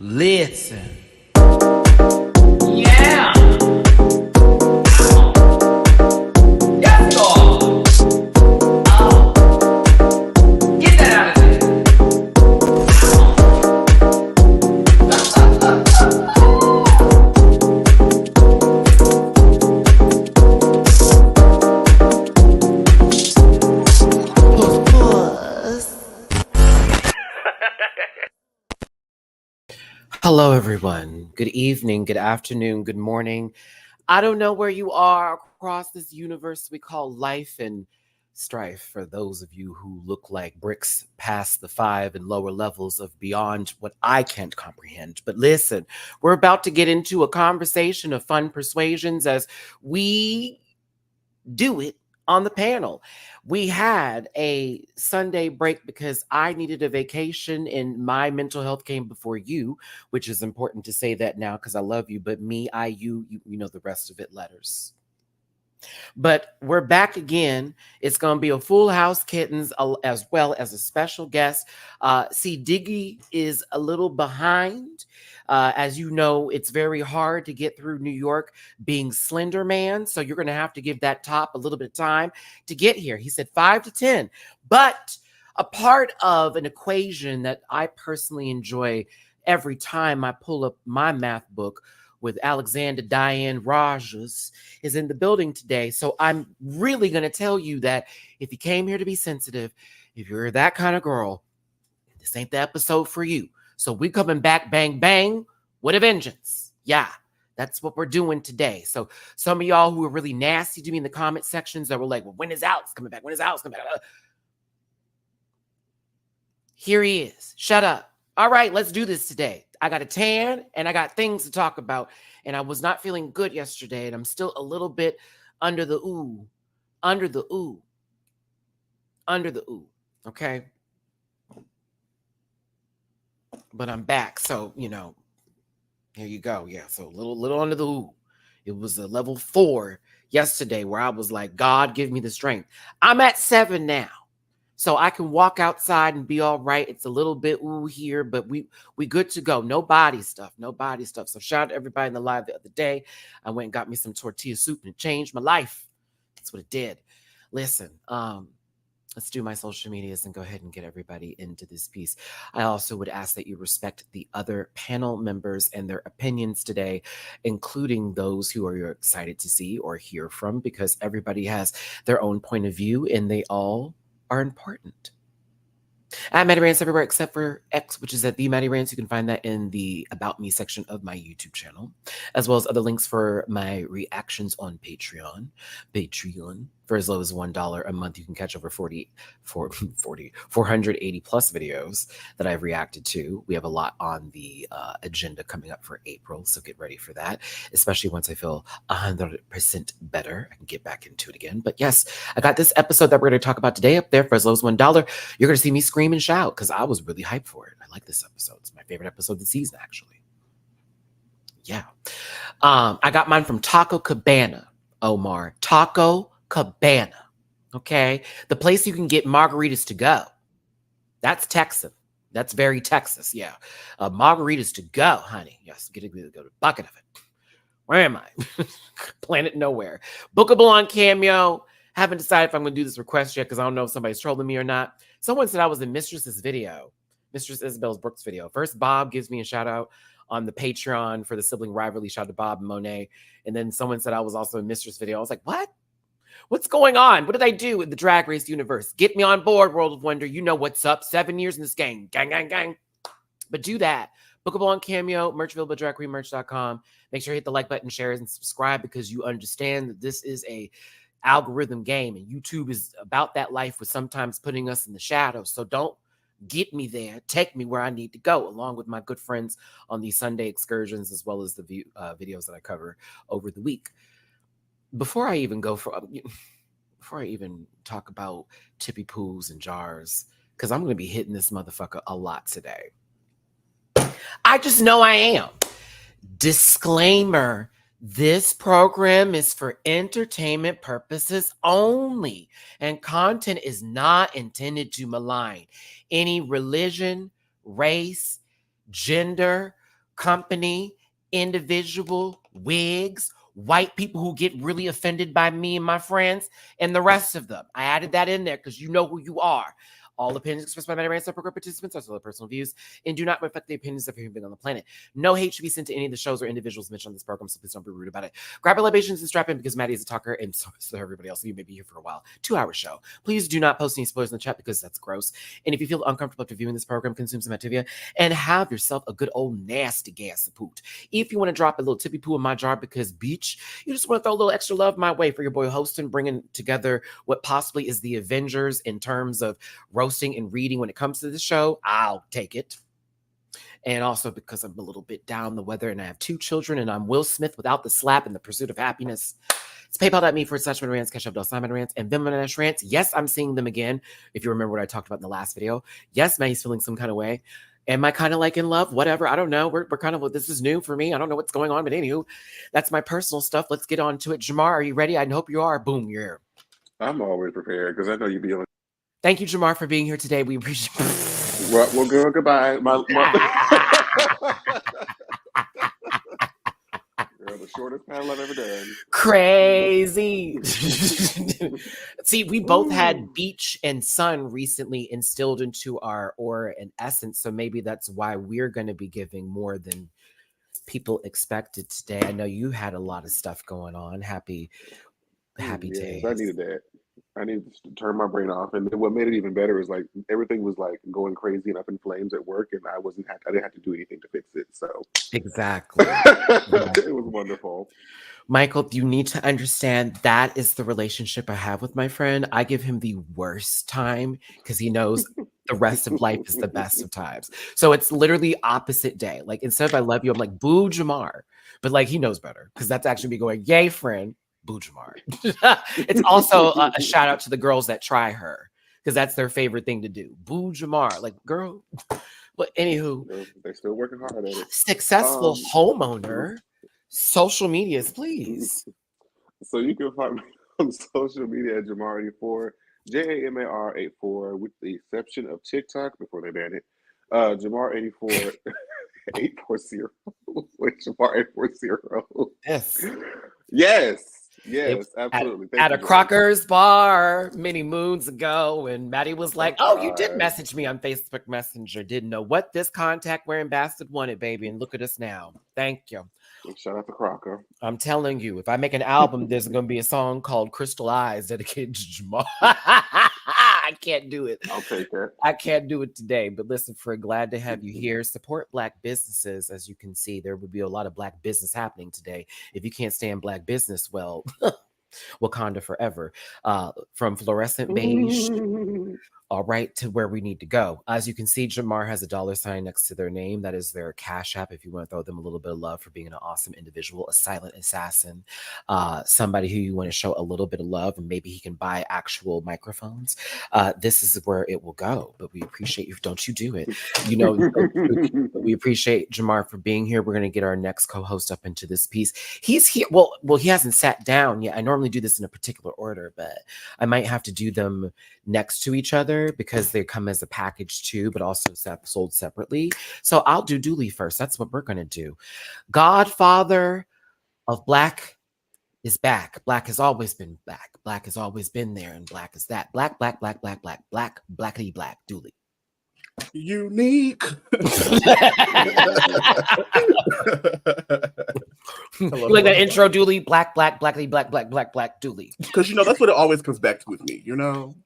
Listen. Yeah. Yes, God. Get that out of there. Hello, everyone. Good evening, good afternoon, good morning. I don't know where you are across this universe we call life and strife. For those of you who look like bricks past the 5 and lower levels of beyond what I can't comprehend. But listen, we're about to get into a conversation of fun persuasions as we do it on the panel. We had a Sunday break because I needed a vacation and my mental health came before you, which is important to say that now because I love you, but me, you know the rest of it letters. But we're back again. It's going to be a full house, kittens, as well as a special guest. See, Diggy is a little behind. As you know, it's very hard to get through New York being Slender Man. So you're going to have to give that top a little bit of time to get here. He said 5 to 10. But a part of an equation that I personally enjoy every time I pull up my math book with Alexander Diane Rajas is in the building today. So I'm really going to tell you that if you came here to be sensitive, if you're that kind of girl, this ain't the episode for you. So we coming back bang, bang with a vengeance. Yeah, that's what we're doing today. So some of y'all who are really nasty to me in the comment sections that were like, well, when is Alex coming back? When is Alex coming back? Here he is. Shut up. All right, let's do this today. I got a tan and I got things to talk about. And I was not feeling good yesterday. And I'm still a little bit under the ooh. Okay. But I'm back. So, you know, here you go. Yeah. So a little under the ooh. It was a level 4 yesterday where I was like, God, give me the strength. I'm at 7 now. So I can walk outside and be all right. It's a little bit ooh here, but we good to go. No body stuff. So shout out to everybody in the live the other day. I went and got me some tortilla soup and it changed my life. That's what it did. Listen, let's do my social medias and go ahead and get everybody into this piece. I also would ask that you respect the other panel members and their opinions today, including those who are excited to see or hear from, because everybody has their own point of view and they all are important. At MattyRants everywhere except for X, which is at the MattyRants. You can find that in the About Me section of my YouTube channel, as well as other links for my reactions on Patreon. For as low as $1 a month, you can catch over 480 plus videos that I've reacted to. We have a lot on the agenda coming up for April, so get ready for that, especially once I feel 100% better. I can get back into it again. But yes, I got this episode that we're going to talk about today up there for as low as $1. You're going to see me scream and shout because I was really hyped for it. I like this episode. It's my favorite episode of the season, actually. Yeah. I got mine from Taco Cabana, Omar. Taco Cabana. Okay. The place you can get margaritas to go. That's Texas. That's very Texas. Yeah. Margaritas to go, honey. Yes. Go to the bucket of it. Where am I? Planet Nowhere. Bookable on Cameo. Haven't decided if I'm going to do this request yet because I don't know if somebody's trolling me or not. Someone said I was in Mistress's video. Mistress Isabel's Brooks video. First, Bob gives me a shout out on the Patreon for the sibling rivalry. Shout out to Bob and Monet. And then someone said I was also in Mistress video. I was like, what? What's going on? What did I do in the Drag Race universe? Get me on board, World of Wonder. You know what's up. 7 years in this game. Gang, gang, gang. But do that. Bookable on Cameo, merch available at dragqueenmerch.com. Make sure you hit the like button, share, and subscribe because you understand that this is a algorithm game and YouTube is about that life with sometimes putting us in the shadows. So don't get me there. Take me where I need to go, along with my good friends on these Sunday excursions, as well as the videos that I cover over the week. Before I even talk about tippy poos and jars, because I'm going to be hitting this motherfucker a lot today. I just know I am. Disclaimer. This program is for entertainment purposes only, and content is not intended to malign any religion, race, gender, company, individual, wigs, white people who get really offended by me and my friends, and the rest of them. I added that in there because you know who you are. All opinions expressed by MattyRants program participants are still personal views and do not reflect the opinions of everyone on the planet. No hate should be sent to any of the shows or individuals mentioned on this program, so please don't be rude about it. Grab your libations and strap in because Maddie is a talker, and so everybody else. You may be here for a while. 2-hour show. Please do not post any spoilers in the chat because that's gross. And if you feel uncomfortable after viewing this program, consume some Activia and have yourself a good old nasty gas poot. If you want to drop a little tippy poo in my jar because, bitch, you just want to throw a little extra love my way for your boy hosting, bringing together what possibly is the Avengers in terms of roasting and reading when it comes to the show, I'll take it. And also because I'm a little bit down the weather and I have 2 children and I'm Will Smith without the slap in the pursuit of happiness. It's paypal.me/MattyRants, cash up.MattyRants, and Venmo/Rants. Yes, I'm seeing them again. If you remember what I talked about in the last video. Yes, Matty's feeling some kind of way. Am I kind of like in love? Whatever. I don't know. We're kind of, this is new for me. I don't know what's going on, but anywho, that's my personal stuff. Let's get on to it. Jamar, are you ready? I hope you are. Boom, you're here. I'm always prepared because I know you'll be on. Thank you, Jamar, for being here today. We appreciate Well, girl, goodbye. Girl, the shortest panel I've ever done. Crazy. See, we both had beach and sun recently instilled into our aura and essence, so maybe that's why we're going to be giving more than people expected today. I know you had a lot of stuff going on. Happy days. I needed that. I needed to turn my brain off, and what made it even better is like everything was like going crazy and up in flames at work, and I didn't have to do anything to fix it. So exactly, it was wonderful. Michael, you need to understand that is the relationship I have with my friend. I give him the worst time because he knows the rest of life is the best of times. So it's literally opposite day. Like instead of I love you, I'm like, boo Jamar. But like he knows better because that's actually me going, yay, friend. Boo Jamar. It's also a shout out to the girls that try her because that's their favorite thing to do. Boo Jamar, like girl. But anywho, they're still working hard at it. Successful homeowner, social medias, please. So you can find me on social media at Jamar84, JAMAR84, with the exception of TikTok before they ban it. Jamar84 840. Wait, Jamar840. Yes, absolutely. At a Crocker's bar many moons ago, and Matty was like, "Oh, you did message me on Facebook Messenger. Didn't know what this contact wearing bastard wanted, baby, and look at us now. Thank you." Shout out to Crocker. I'm telling you, if I make an album, there's going to be a song called "Crystal Eyes" dedicated to Jamar. I can't do it. I'll take that. I can't do it today, but listen, Fred, glad to have you here. Support Black businesses. As you can see, there would be a lot of Black business happening today. If you can't stand Black business, well, Wakanda forever. From fluorescent beige all right to where we need to go. As you can see, Jamar has a $sign next to their name. That is their Cash App if you want to throw them a little bit of love for being an awesome individual, a silent assassin, somebody who you want to show a little bit of love, and maybe he can buy actual microphones. This is where it will go, but we appreciate you. Don't you do it. You know, we appreciate Jamar for being here. We're going to get our next co-host up into this piece. He's here. Well, he hasn't sat down yet. I normally do this in a particular order, but I might have to do them next to each other because they come as a package too, but also sold separately. So I'll do Dooley first. That's what we're going to do. Godfather of Black is back. Black has always been back. Black has always been there, and Black is that. Black, blackity black, Dooley. Unique. You like that intro, Dooley? Black, blackity black, Dooley. Because that's what it always comes back to with me.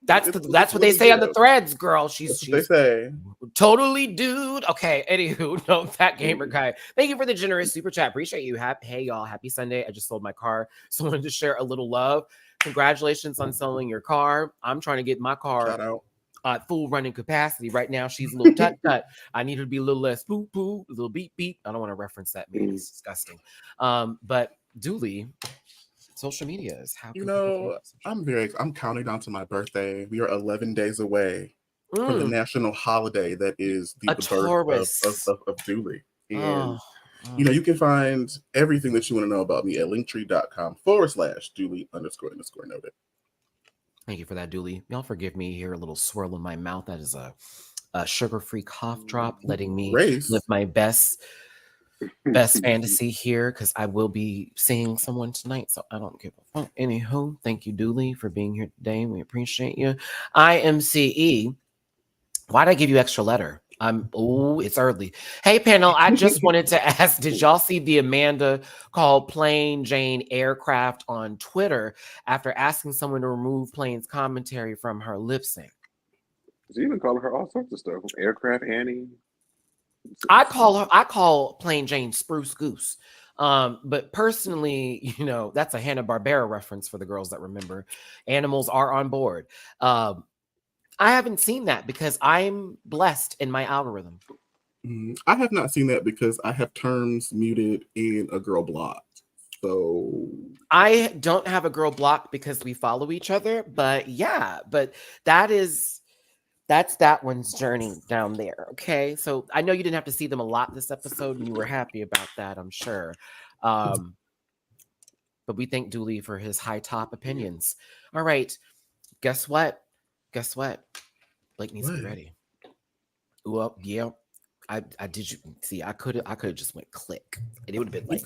That's what they say on the threads, girl. She's they say totally dude. Okay, anywho, no, that gamer guy. Thank you for the generous super chat. Appreciate you. Hey y'all, happy Sunday. I just sold my car, so I wanted to share a little love. Congratulations on selling your car. I'm trying to get my car. Shout out. Full running capacity. Right now, she's a little tut. I need her to be a little less poo, a little beep. I don't want to reference that. Maybe it's disgusting. But Dooley, social media is how I'm counting down to my birthday. We are 11 days away from the national holiday that is the birth of Dooley. And you can find everything that you want to know about me at linktree.com/Dooley__noted. Thank you for that, Dooley. Y'all forgive me here, a little swirl in my mouth. That is a sugar-free cough drop, letting me live my best best fantasy here because I will be seeing someone tonight, so I don't give a fuck. Anywho, thank you, Dooley, for being here today. We appreciate you. IMCE. Why'd I give you extra letter? It's early. Hey, panel, I just wanted to ask, did y'all see the Amanda called Plain Jane Aircraft on Twitter after asking someone to remove Plain's commentary from her lip sync? She even calling her all sorts of stuff. Aircraft Annie. I call Plain Jane Spruce Goose. But personally, you know, that's a Hanna-Barbera reference for the girls that remember. Animals are on board. I haven't seen that because I'm blessed in my algorithm. I have not seen that because I have terms muted and a girl blocked. So I don't have a girl blocked because we follow each other, but yeah, but that's that one's journey down there. Okay. So I know you didn't have to see them a lot this episode and you were happy about that, I'm sure. But we thank Dooley for his high top opinions. All right. Guess what? Blake needs to be ready. Well, yeah. I did you see I could have just went click and it would have been like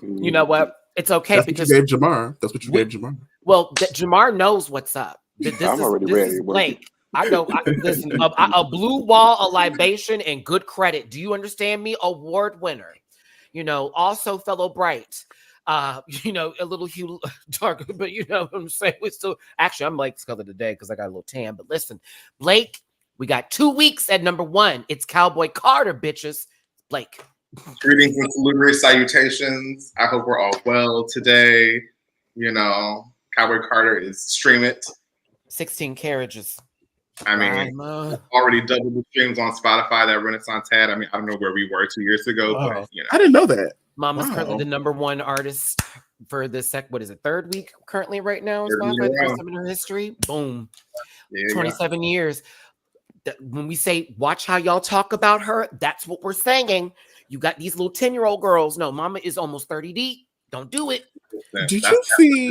you know what? It's okay because you gave Jamar. That's what you gave Jamar. Well, Jamar knows what's up. I'm already ready. Is Blake. I know. Listen, a blue wall, a libation, and good credit. Do you understand me? Award winner. You know, also fellow bright. You know, a little hue darker, but you know what I'm saying? We still actually I'm Blake's color today because I got a little tan. But listen, Blake, we got 2 weeks at number 1. It's Cowboy Carter, bitches. Blake. Greetings and salubrious salutations. I hope we're all well today. You know, Cowboy Carter is stream it. 16 carriages. I mean, already doubled the streams on Spotify that Renaissance had. I mean, I don't know where we were 2 years ago, but you know. I didn't know that. Mama's currently the number 1 artist for this third week currently right now in Spotify, the first time in her history. Boom. Yeah, 27 years. When we say watch how y'all talk about her, that's what we're saying. You got these little 10-year-old girls. No, Mama is almost 30 deep. Don't do it. Did you see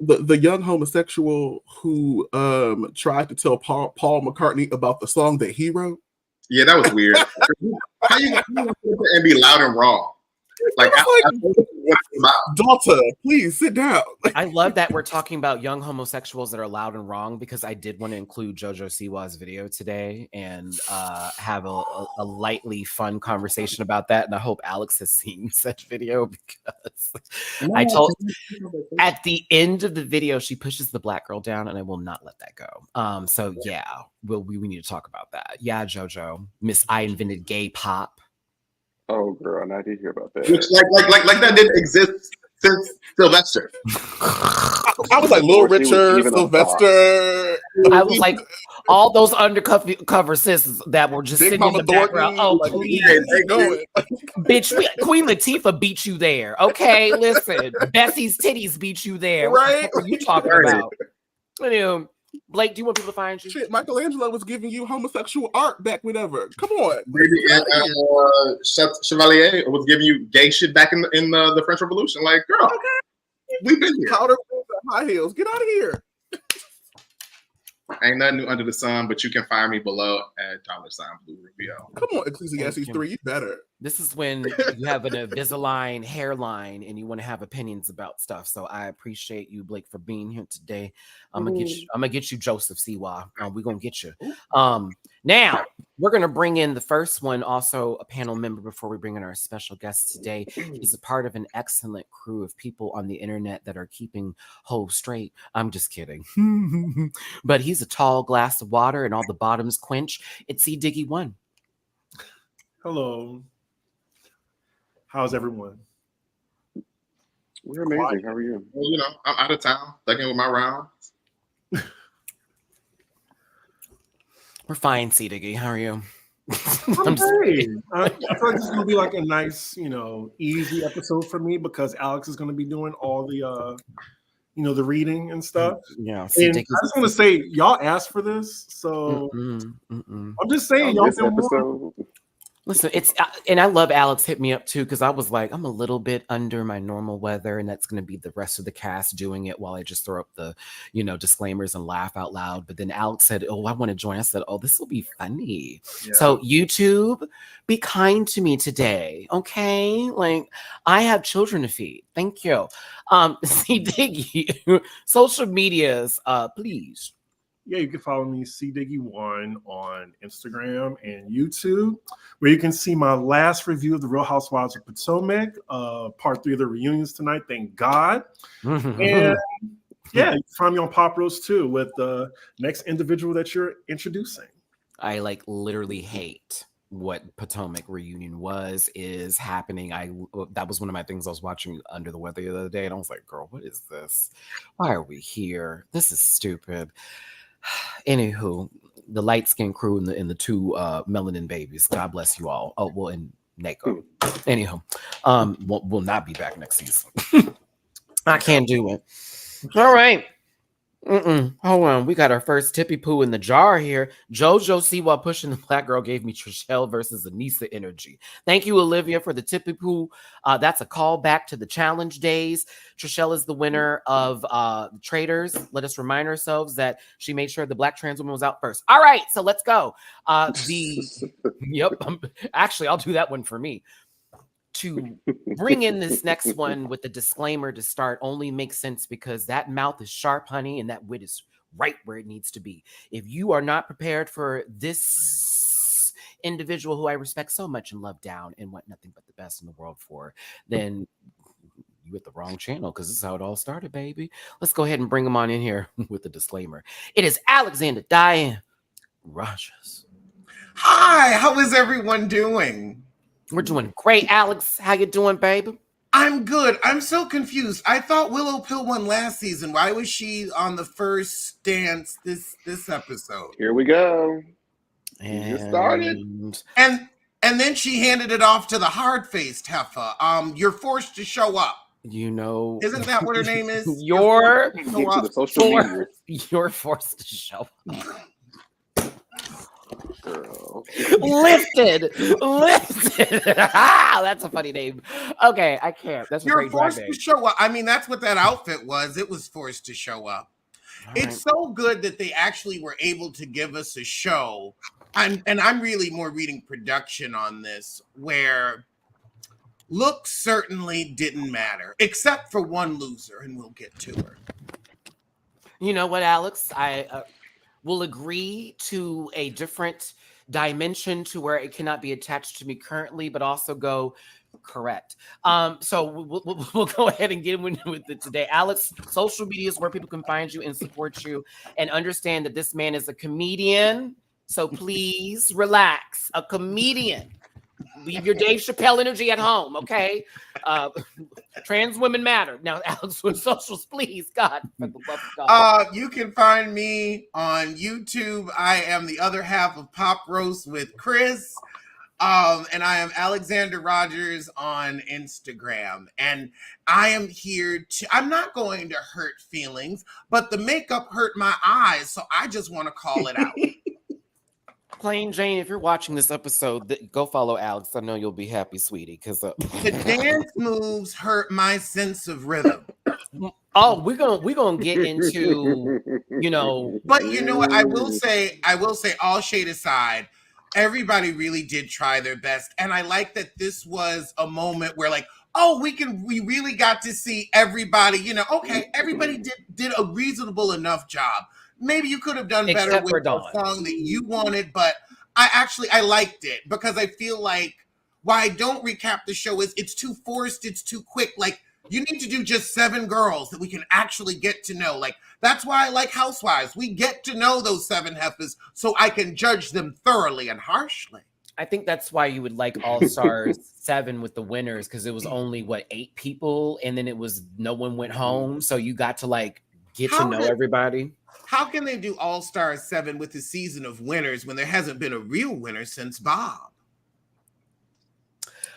the young homosexual who tried to tell Paul McCartney about the song that he wrote? Yeah, that was weird. How you and be loud and wrong? Like, daughter, please sit down. I love that we're talking about young homosexuals that are loud and wrong because I did want to include JoJo Siwa's video today and have a lightly fun conversation about that. And I hope Alex has seen such video because I told at the end of the video, she pushes the black girl down and I will not let that go. So yeah, we need to talk about that. Yeah, JoJo, Miss I Invented Gay Pop. Oh, girl, and I did hear about that. Which, like that didn't exist since Sylvester. I was like Little Richard, Sylvester. I was like all those undercover sisters that were just Big sitting Mama in the background. Oh, like, please. Going. Bitch, Queen Latifah beat you there. Okay, listen. Bessie's titties beat you there. Right? What are you talking about? Anyway, Blake, do you want people to find you? Shit, Michelangelo was giving you homosexual art back whenever. Come on. Chevalier was giving you gay shit back in the French Revolution. Like, girl, okay. We've been here. Powder high heels. Get out of here. Ain't nothing new under the sun, but you can find me below at $Blue Rubio. Come on, Ecclesiastes 3, you better. This is when you have an Invisalign hairline and you want to have opinions about stuff. So I appreciate you, Blake, for being here today. I'm gonna get you Joseph Siwa. We're gonna get you. Now we're gonna bring in the first one, also a panel member before we bring in our special guest today. He's a part of an excellent crew of people on the internet that are keeping hoes straight. I'm just kidding. But he's a tall glass of water and all the bottoms quench. It's Diggy 1. Hello. How's everyone? We're amazing. How are you? Well, you know, I'm out of town, stuck in with my rounds. We're fine, Diggy. How are you? I'm great. I feel like this is gonna be like a nice, easy episode for me because Alex is gonna be doing all the the reading and stuff. Yeah. And I just want to say, y'all asked for this, so I'm just saying, y'all feel more. Listen, it's and I love Alex hit me up too because I was like, I'm a little bit under my normal weather, and that's going to be the rest of the cast doing it while I just throw up the, disclaimers and laugh out loud. But then Alex said, "Oh, I want to join." I said, "Oh, this will be funny." Yeah. So YouTube, be kind to me today, okay? Like I have children to feed. Thank you. See Diggy, social medias, please. Yeah, you can follow me, CDiggy1 on Instagram and YouTube, where you can see my last review of the Real Housewives of Potomac, part 3 of the reunions tonight. Thank God. And yeah, you can find me on Pop Roast too with the next individual that you're introducing. I literally hate what Potomac reunion is happening. That was one of my things I was watching under the weather the other day, and I was like, girl, what is this? Why are we here? This is stupid. Anywho, the light skinned crew and the 2 melanin babies. God bless you all. Oh well, and Neko. Anyhow, we'll not be back next season. I can't do it. All right. Hold on. We got our first tippy poo in the jar here. JoJo Siwa pushing the black girl gave me Trishelle versus Anissa energy. Thank you, Olivia, for the tippy poo. That's a call back to the challenge days. Trishelle is the winner of Traders. Let us remind ourselves that she made sure the black trans woman was out first. All right, so let's go. Actually, I'll do that one for me. To bring in this next one with the disclaimer to start only makes sense because that mouth is sharp, honey, and that wit is right where it needs to be. If you are not prepared for this individual who I respect so much and love down and want nothing but the best in the world for, then you at the wrong channel because this is how it all started, baby. Let's go ahead and bring him on in here with the disclaimer. It is Alexander Diane Rogers. Hi, how is everyone doing? We're doing great, Alex. How you doing, baby? I'm good. I'm so confused. I thought Willow Pill won last season. Why was she on the first dance this episode? Here we go. And it started. And then she handed it off to the hard-faced heifer. You're forced to show up. Isn't that what her name is? You're forced to show up. Girl. Lifted. That's a funny name. Okay, I can't. That's You're forced to show up. I mean, that's what that outfit was. It was forced to show up. It's so good that they actually were able to give us a show. And I'm really more reading production on this, where looks certainly didn't matter, except for one loser, and we'll get to her. You know what, Alex? I will agree to a different dimension to where it cannot be attached to me currently, but also go correct. So we'll go ahead and get with it today. Alex, social media is where people can find you and support you and understand that this man is a comedian. So please relax. A comedian. Leave your Dave Chappelle energy at home, okay? Trans women matter. Now, Alex, with socials, please, God, for the love of God. You can find me on YouTube. I am the other half of Pop Roast with Chris. And I am Alexander Rogers on Instagram. And I am here I'm not going to hurt feelings, but the makeup hurt my eyes, so I just want to call it out. Plain Jane, if you're watching this episode, go follow Alex. I know you'll be happy, sweetie. Because the dance moves hurt my sense of rhythm. Oh, we're gonna get into, But you know what? I will say, all shade aside, everybody really did try their best, and I like that this was a moment where, we really got to see everybody. Okay, everybody did a reasonable enough job. Maybe you could have done better with the song that you wanted, but I liked it because I feel like why I don't recap the show is it's too forced, it's too quick. You need to do just 7 girls that we can actually get to know. That's why I like Housewives. We get to know those 7 heifers so I can judge them thoroughly and harshly. I think that's why you would like All Stars 7 with the winners, because it was only 8 people, and then it was no one went home, so you got to get to know everybody. How can they do All Stars 7 with a season of winners when there hasn't been a real winner since Bob?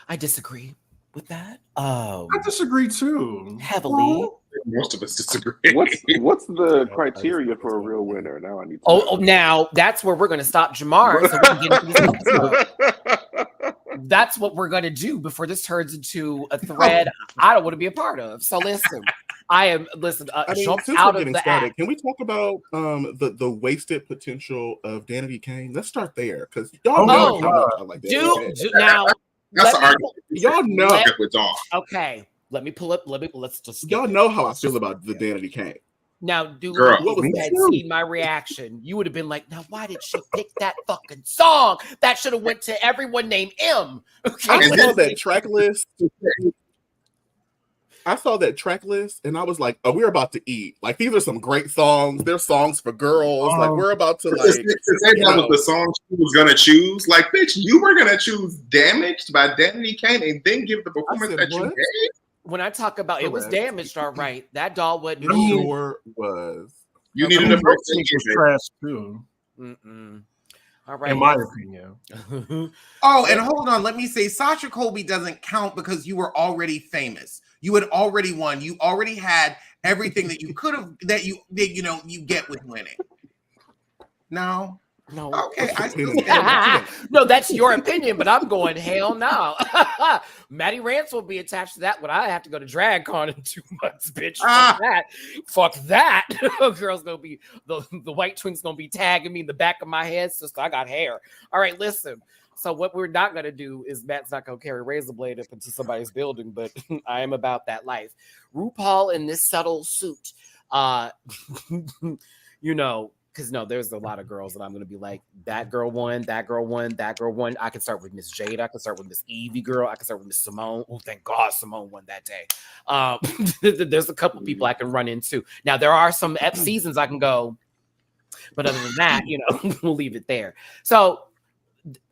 I disagree with that. I disagree too. Heavily. Most of us disagree. What's the criteria for a real winner? Now I need to now that's where we're going to stop Jamar. So we can get into this episode. that's what we're gonna do before this turns into a thread I don't want to be a part of. So listen, I mean, jump since out we're of getting the started, act. can we talk about the wasted potential of Danity Kane? Let's start there because y'all know how much I like Danity Kane. Now That's the argument. Y'all know. Okay, let me pull up. Let's just. Y'all know how I feel about the Danity Kane. Now, Dooley, Girl, if you had seen my reaction, you would have been like, now why did she pick that fucking song? That should have went to everyone named M. Okay. I saw that track list. And I was like, oh, we're about to eat. Like, these are some great songs. They're songs for girls. Like, we're about to, like... That was the song she was going to choose. Like, bitch, you were going to choose Damaged by Danity Kane and then give the performance that you gave? When I talk about it was damaged, all right. That doll wasn't. It sure was. You needed a break. Trash too. All right. In my opinion. Oh, and hold on. Let me say, Sasha Colby doesn't count because you were already famous. You had already won. You already had everything that you could have. That you get with winning. No. Okay. No, that's your opinion, but I'm going hell no. Matty-Rants will be attached to that when I have to go to DragCon in 2 months, bitch. Fuck that. Girls gonna be the white twins gonna be tagging me in the back of my head, sister. I got hair. All right, listen. So what we're not gonna do is Matt's not gonna carry razor blade up into somebody's building, but I am about that life. RuPaul in this subtle suit, because there's a lot of girls that I'm going to be like, that girl won, that girl won, that girl won. I can start with Miss Jade. I can start with Miss Evie girl. I can start with Miss Simone. Oh, thank God Simone won that day. There's a couple people I can run into. Now, there are some Ep seasons I can go, but other than that, we'll leave it there. So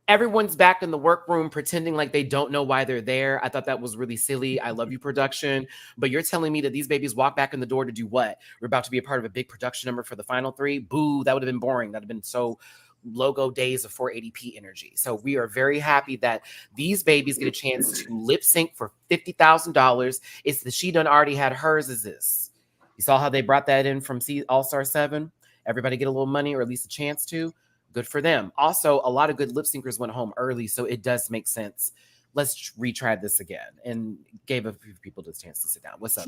everyone's back in the workroom pretending like they don't know why they're there. I thought that was really silly. I love you, production. But you're telling me that these babies walk back in the door to do what? We're about to be a part of a big production number for the final 3? Boo, that would have been boring. That would have been so logo days of 480p energy. So we are very happy that these babies get a chance to lip sync for $50,000. It's the She Done already had hers is this. You saw how they brought that in from All-Star 7? Everybody get a little money or at least a chance to. Good for them. Also, a lot of good lip syncers went home early, so it does make sense. Let's retry this again, and gave a few people the chance to sit down. What's up?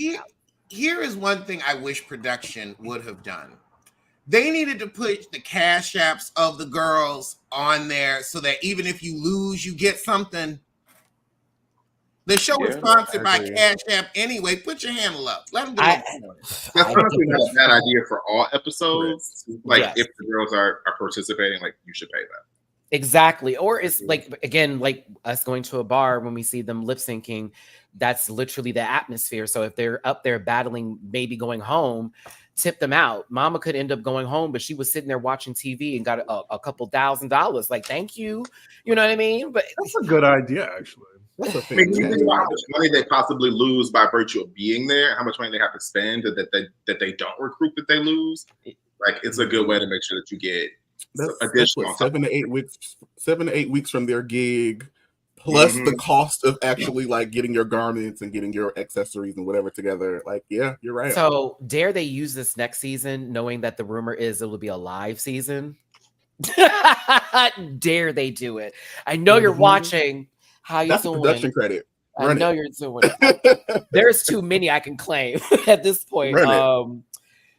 Here is one thing I wish production would have done. They needed to put the cash apps of the girls on there so that even if you lose, you get something. The show is sponsored by Cash App anyway. Put your handle up. Let them do it. That's honestly not a bad idea for all episodes. Like, if the girls are participating, like, you should pay them. Exactly. Or it's like, again, like us going to a bar when we see them lip syncing, that's literally the atmosphere. So if they're up there battling, maybe going home, tip them out. Mama could end up going home, but she was sitting there watching TV and got a couple $1,000. Like, thank you. You know what I mean? But that's a good idea, actually. I mean, you think about how much money they possibly lose by virtue of being there, how much money they have to spend that they don't recruit that they lose. Like, it's a good way to make sure that you get additional. That's 7 to 8 weeks. 7 to 8 weeks from their gig, plus the cost of actually like getting your garments and getting your accessories and whatever together. Like, yeah, you're right. So, dare they use this next season, knowing that the rumor is it will be a live season? Dare they do it? I know you're watching. How you doing? Production credit. I know you're doing it. There's too many I can claim at this point.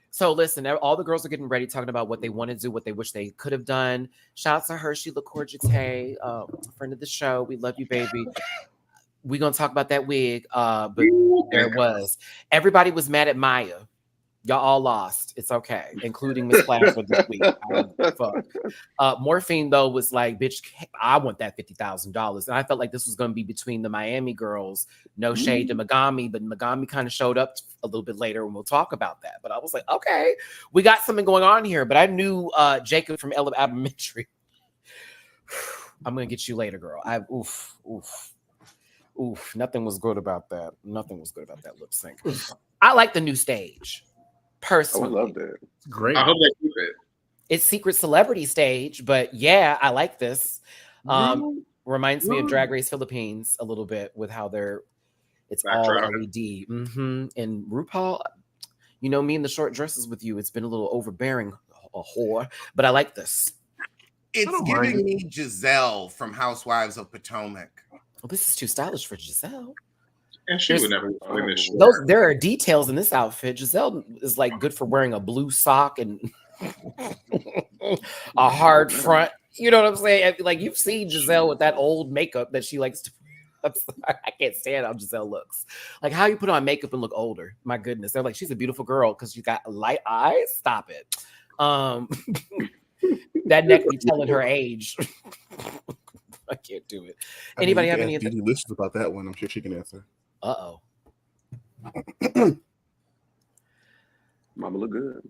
So listen, all the girls are getting ready, talking about what they want to do, what they wish they could have done. Shouts to Hershey LaCourgette, friend of the show. We love you, baby. We're gonna talk about that wig, but there it was. Everybody was mad at Maya. Y'all all lost. It's okay, including Miss Clafford this week. Fuck. Morphine, though, was like, bitch, I want that $50,000. And I felt like this was going to be between the Miami girls. No shade to Megami, but Megami kind of showed up a little bit later, and we'll talk about that. But I was like, okay, we got something going on here. But I knew Jacob from Elementary. I'm going to get you later, girl. Nothing was good about that. Nothing was good about that lip sync. I like the new stage. Personally. I love that. Great. I hope they keep it. It's Secret Celebrity stage, but yeah, I like this. Reminds me of Drag Race Philippines a little bit with how it's all LED. And RuPaul, you know, me in the short dresses with you, it's been a little overbearing, a whore, but I like this. It's giving me Giselle from Housewives of Potomac. Well, this is too stylish for Giselle. And she would never wear this short. There are details in this outfit. Giselle is like good for wearing a blue sock and a hard front. You know what I'm saying? Like you've seen Giselle with that old makeup that she likes to. I can't stand how Giselle looks. Like how you put on makeup and look older. My goodness, they're like she's a beautiful girl because she's got light eyes. Stop it. That neck be telling her age. I can't do it. Anybody have any? Diggy listens about that one. I'm sure she can answer. Uh-oh. Mama look good.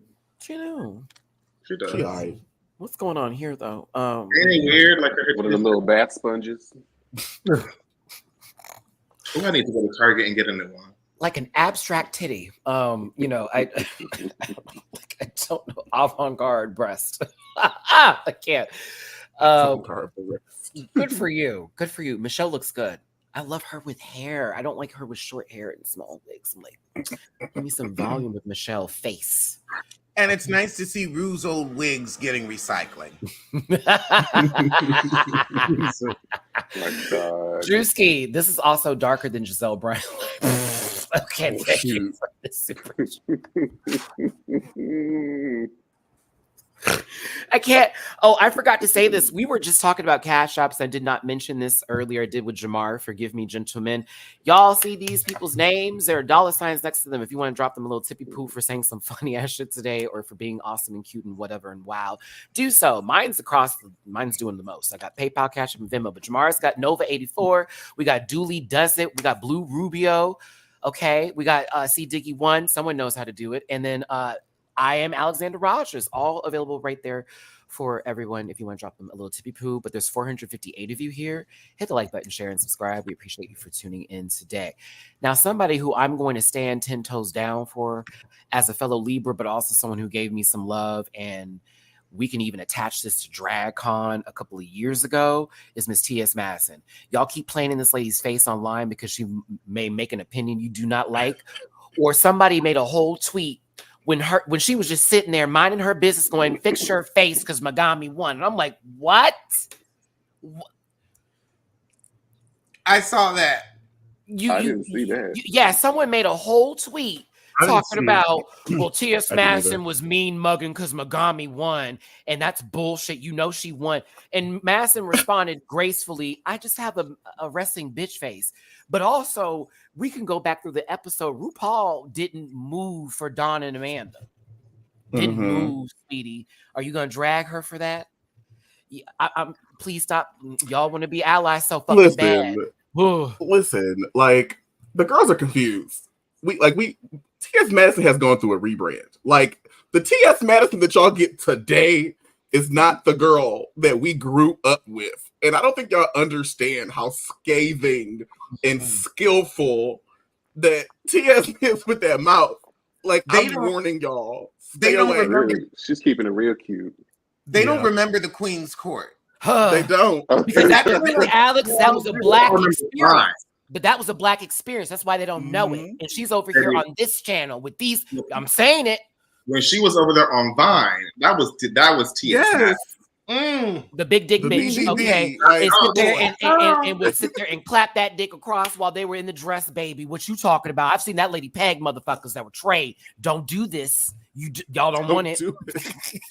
You know. She does. She alright. What's going on here though? Any weird like one of the little bath sponges. I need to go to Target and get a new one. Like an abstract titty. You know, I don't know, avant-garde breast. I can't. Good for you. Good for you. Michelle looks good. I love her with hair. I don't like her with short hair and small wigs. I'm like, give me some volume with Michelle face. And it's nice to see Rue's old wigs getting recycling. Drewski, this is also darker than Giselle Brown. Okay, thank you for this super. I can't. Oh, I forgot to say this. We were just talking about cash apps. I did not mention this earlier. I did with Jamar. Forgive me, gentlemen. Y'all see these people's names? There are dollar signs next to them. If you want to drop them a little tippy poo for saying some funny ass shit today or for being awesome and cute and whatever and wow, do so. Mine's doing the most. I got PayPal, Cash App, and Venmo. But Jamar's got Nova84. We got Dooley Does It. We got Blue Rubio. Okay. We got C Diggy 1. Someone knows how to do it. And then I am Alexander Rogers, all available right there for everyone if you want to drop them a little tippy poo. But there's 458 of you here. Hit the like button, share, and subscribe. We appreciate you for tuning in today. Now, somebody who I'm going to stand 10 toes down for as a fellow Libra, but also someone who gave me some love, and we can even attach this to DragCon a couple of years ago, is Miss TS Madison. Y'all keep playing in this lady's face online because she may make an opinion you do not like, or somebody made a whole tweet when she was just sitting there minding her business going, fix your face because Megami won. And I'm like, what? I saw that. I didn't see that. Yeah, someone made a whole tweet talking about, well, T.S. Madison was mean mugging because Megami won, and that's bullshit. You know she won. And Madison responded gracefully, I just have a resting bitch face. But also, we can go back through the episode. RuPaul didn't move for Dawn and Amanda. Didn't move, sweetie. Are you going to drag her for that? I'm please stop. Y'all want to be allies so fucking bad. Listen, like, the girls are confused. T.S. Madison has gone through a rebrand. Like, the T.S. Madison that y'all get today is not the girl that we grew up with. And I don't think y'all understand how scathing and skillful that T.S. is with that mouth. Like, I'm warning y'all. They don't remember. She's keeping it real cute. They don't remember the Queen's Court. They don't. Because Alex, that was a black experience. But that was a black experience. That's why they don't know it. And she's over here on this channel with these. I'm saying it. When she was over there on Vine, that was T.S. The big dick bitch, okay, and sit there and would sit there and clap that dick across while they were in the dress, baby. What you talking about? I've seen that lady peg motherfuckers that were trade. Don't do this. Y'all don't want it.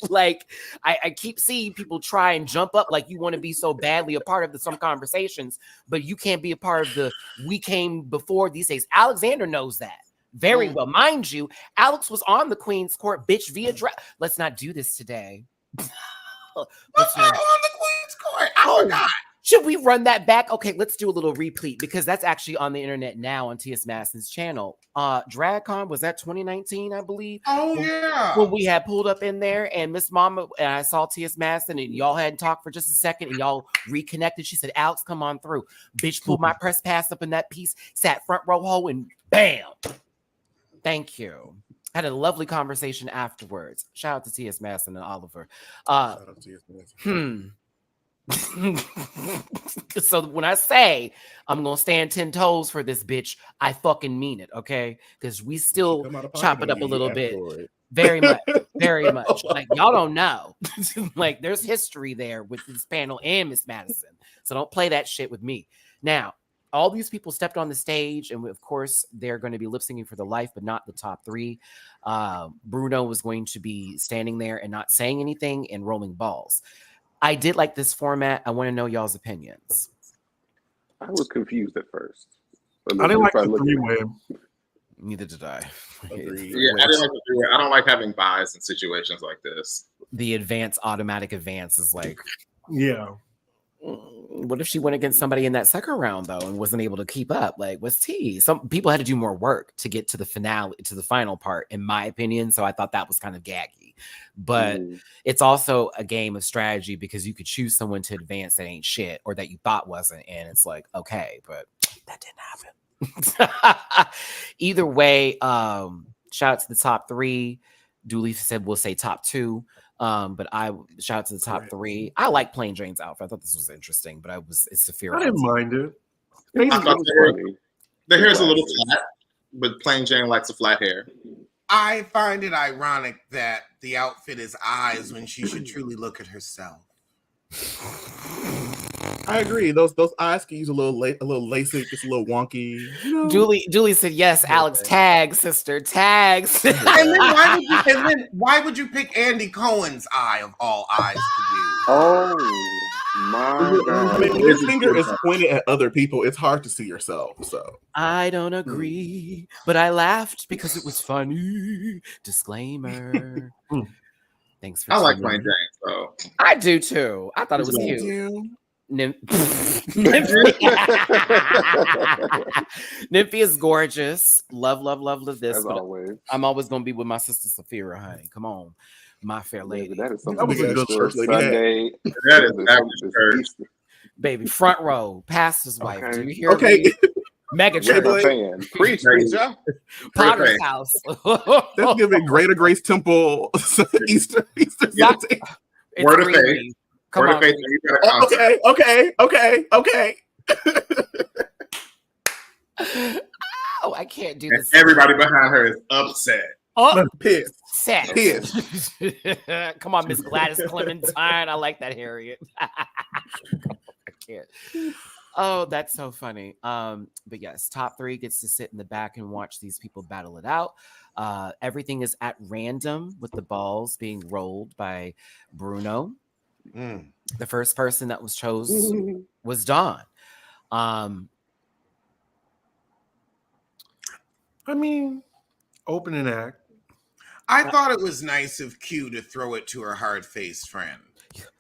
Like I keep seeing people try and jump up like you want to be so badly a part of some conversations, but you can't be a part of the we came before these days. Alexander knows that very well. Mind you, Alex was on the Queen's Court, bitch, via dress. Let's not do this today. What's on the Queen's Court? I forgot. Should we run that back? Okay, let's do a little repeat because that's actually on the internet now on T.S. Madison's channel. DragCon, was that 2019, I believe? Oh, yeah. When we had pulled up in there and Miss Mama and I saw T.S. Madison and y'all hadn't talked for just a second and y'all reconnected. She said, Alex, come on through. Bitch pulled my press pass up in that piece, sat front row hole, and bam. Thank you. Had a lovely conversation afterwards. Shout out to T.S. Madison and Oliver. Shout out to T.S. Madison. So when I say I'm gonna stand 10 toes for this bitch, I fucking mean it, okay? Because we still chop it up a little bit. Very much, very much. Like y'all don't know. Like there's history there with this panel and Miss Madison. So don't play that shit with me. Now, all these people stepped on the stage, and of course they're going to be lip syncing for the life, but not the top three. Bruno was going to be standing there and not saying anything and rolling balls. I did like this format. I want to know y'all's opinions. I was confused at first. I didn't like the three-way. Neither did I. Yeah, I didn't like the three-way. I don't like having buys in situations like this. The automatic advance is like, yeah. What if she went against somebody in that second round though and wasn't able to keep up? Like, what's tea? Some people had to do more work to get to the finale, to the final part, in my opinion. So I thought that was kind of gaggy. But it's also a game of strategy because you could choose someone to advance that ain't shit or that you thought wasn't, and it's like, okay, but that didn't happen. Either way, shout out to the top three. Dooley said we'll say top two. But I shout out to the top three. I like Plain Jane's outfit. I thought this was interesting, but it's Saphira. I didn't mind it. The hair's a little flat, but Plain Jane likes a flat hair. I find it ironic that the outfit is eyes when she should truly look at herself. I agree. Those eyes can use a little LASIK, just a little wonky. You know? Dooley said yes. Alex, tag sister, tags. And then why would you pick Andy Cohen's eye of all eyes to use? Oh my God! When your finger is pointed at other people, it's hard to see yourself. So I don't agree, but I laughed because it was funny. Disclaimer. Thanks for. I like Plain Jane, so I do too. I thought it was cute. Nymphy is gorgeous. Love this. As always. I'm always gonna be with my sister Saphira, honey. Come on, my fair lady. That is something. That was a good church lady. Sunday. that was Baby, front row, pastor's wife. Okay. Do you hear me? Mega church. Fan. Preach, preacher. Potter's house. That's giving Greater Grace Temple Easter. Word of faith. Come on. Okay. Oh, I can't do this. Everybody behind her is upset. Oh, pissed. Sad. Pissed. Come on, Miss Gladys Clementine. I like that, Harriet. I can't. Oh, that's so funny. But yes, top three gets to sit in the back and watch these people battle it out. Everything is at random with the balls being rolled by Bruno. The first person that was chosen was Dawn. I mean, opening act. I thought it was nice of Q to throw it to her hard-faced friend.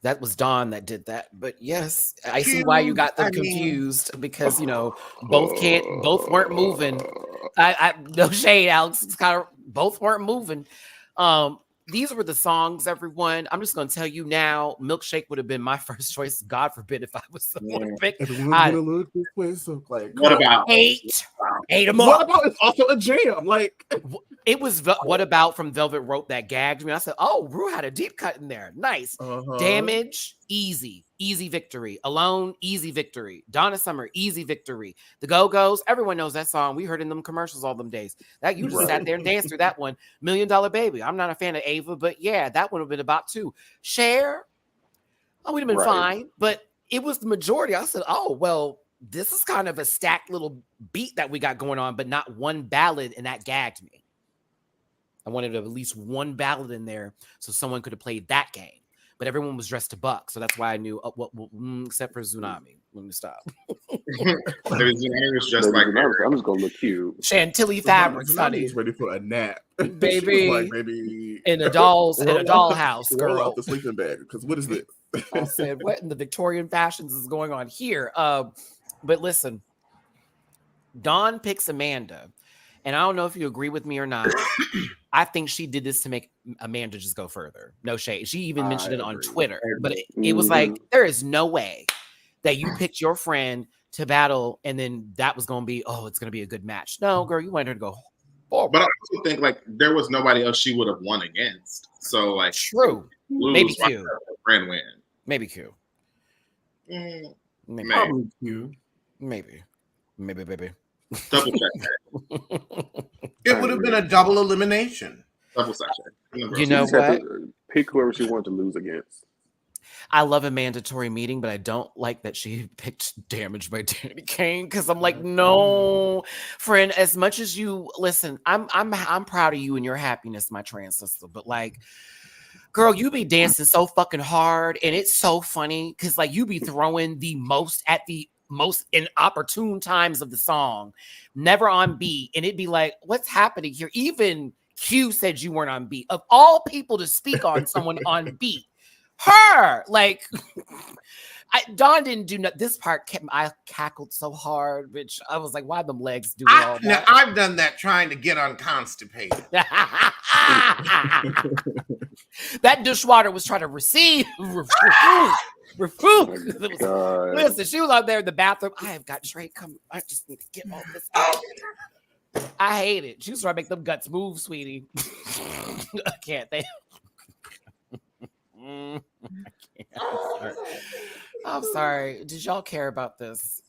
That was Dawn that did that. But yes, I see why you got them confused because both weren't moving. I no shade, Alex. It's kind of both weren't moving. These were the songs, everyone. I'm just going to tell you now, Milkshake would have been my first choice. God forbid if I was someone to pick. What about Eight them up. What about it's also a jam? Like it was What About from Velvet Rope that gagged me. I said, oh, Rue had a deep cut in there. Nice. Damage, easy victory. Alone, easy victory. Donna Summer, easy victory. The Go-Go's, everyone knows that song. We heard in them commercials all them days. That you just sat there and danced through that one. $1 Million Baby. I'm not a fan of Ava, but yeah, that one would have been about two. Cher, we'd have been fine, but it was the majority. I said, oh, well, this is kind of a stacked little beat that we got going on, but not one ballad, and that gagged me. I wanted at least one ballad in there so someone could have played that game. But everyone was dressed to buck, so that's why I knew except for Zunami. Let me stop. Zunami was just like I'm just gonna look cute. Chantilly fabrics, honey. He's ready for a nap, baby. Like, baby, in a dollhouse, girl. Roll out the sleeping bag. Because what is this? I said, what in the Victorian fashions is going on here? But listen, Dawn picks Amanda, and I don't know if you agree with me or not. I think she did this to make Amanda just go further. No shade. She even mentioned it on Twitter. But it was like, there is no way that you picked your friend to battle and then that was going to be, it's going to be a good match. No, girl, you wanted her to go forward. But I also think, like, there was nobody else she would have won against. So, like, true. Maybe Q. Friend win. Maybe Q. Maybe. Probably Q. Maybe, baby. Double check. It would have been a double elimination. Double check. You know what? Pick whoever she wanted to lose against. I love a mandatory meeting, but I don't like that she picked Damaged by Danny Kane because I'm like, no, friend. As much as you listen, I'm proud of you and your happiness, my trans sister. But like, girl, you be dancing so fucking hard, and it's so funny because like you be throwing the most at the most inopportune times of the song, never on beat, and it'd be like, what's happening here? Even Q said you weren't on beat. Of all people to speak on someone on beat. Her like Dawn didn't do this part. I cackled so hard, bitch. I was like, why them legs do all that? I've done that trying to get unconstipated. That dishwater was trying to refuse. Listen, she was out there in the bathroom. I have got Trey coming. I just need to get all this out. I hate it. She was trying to make them guts move, sweetie. I can't. I'm sorry. Did y'all care about this?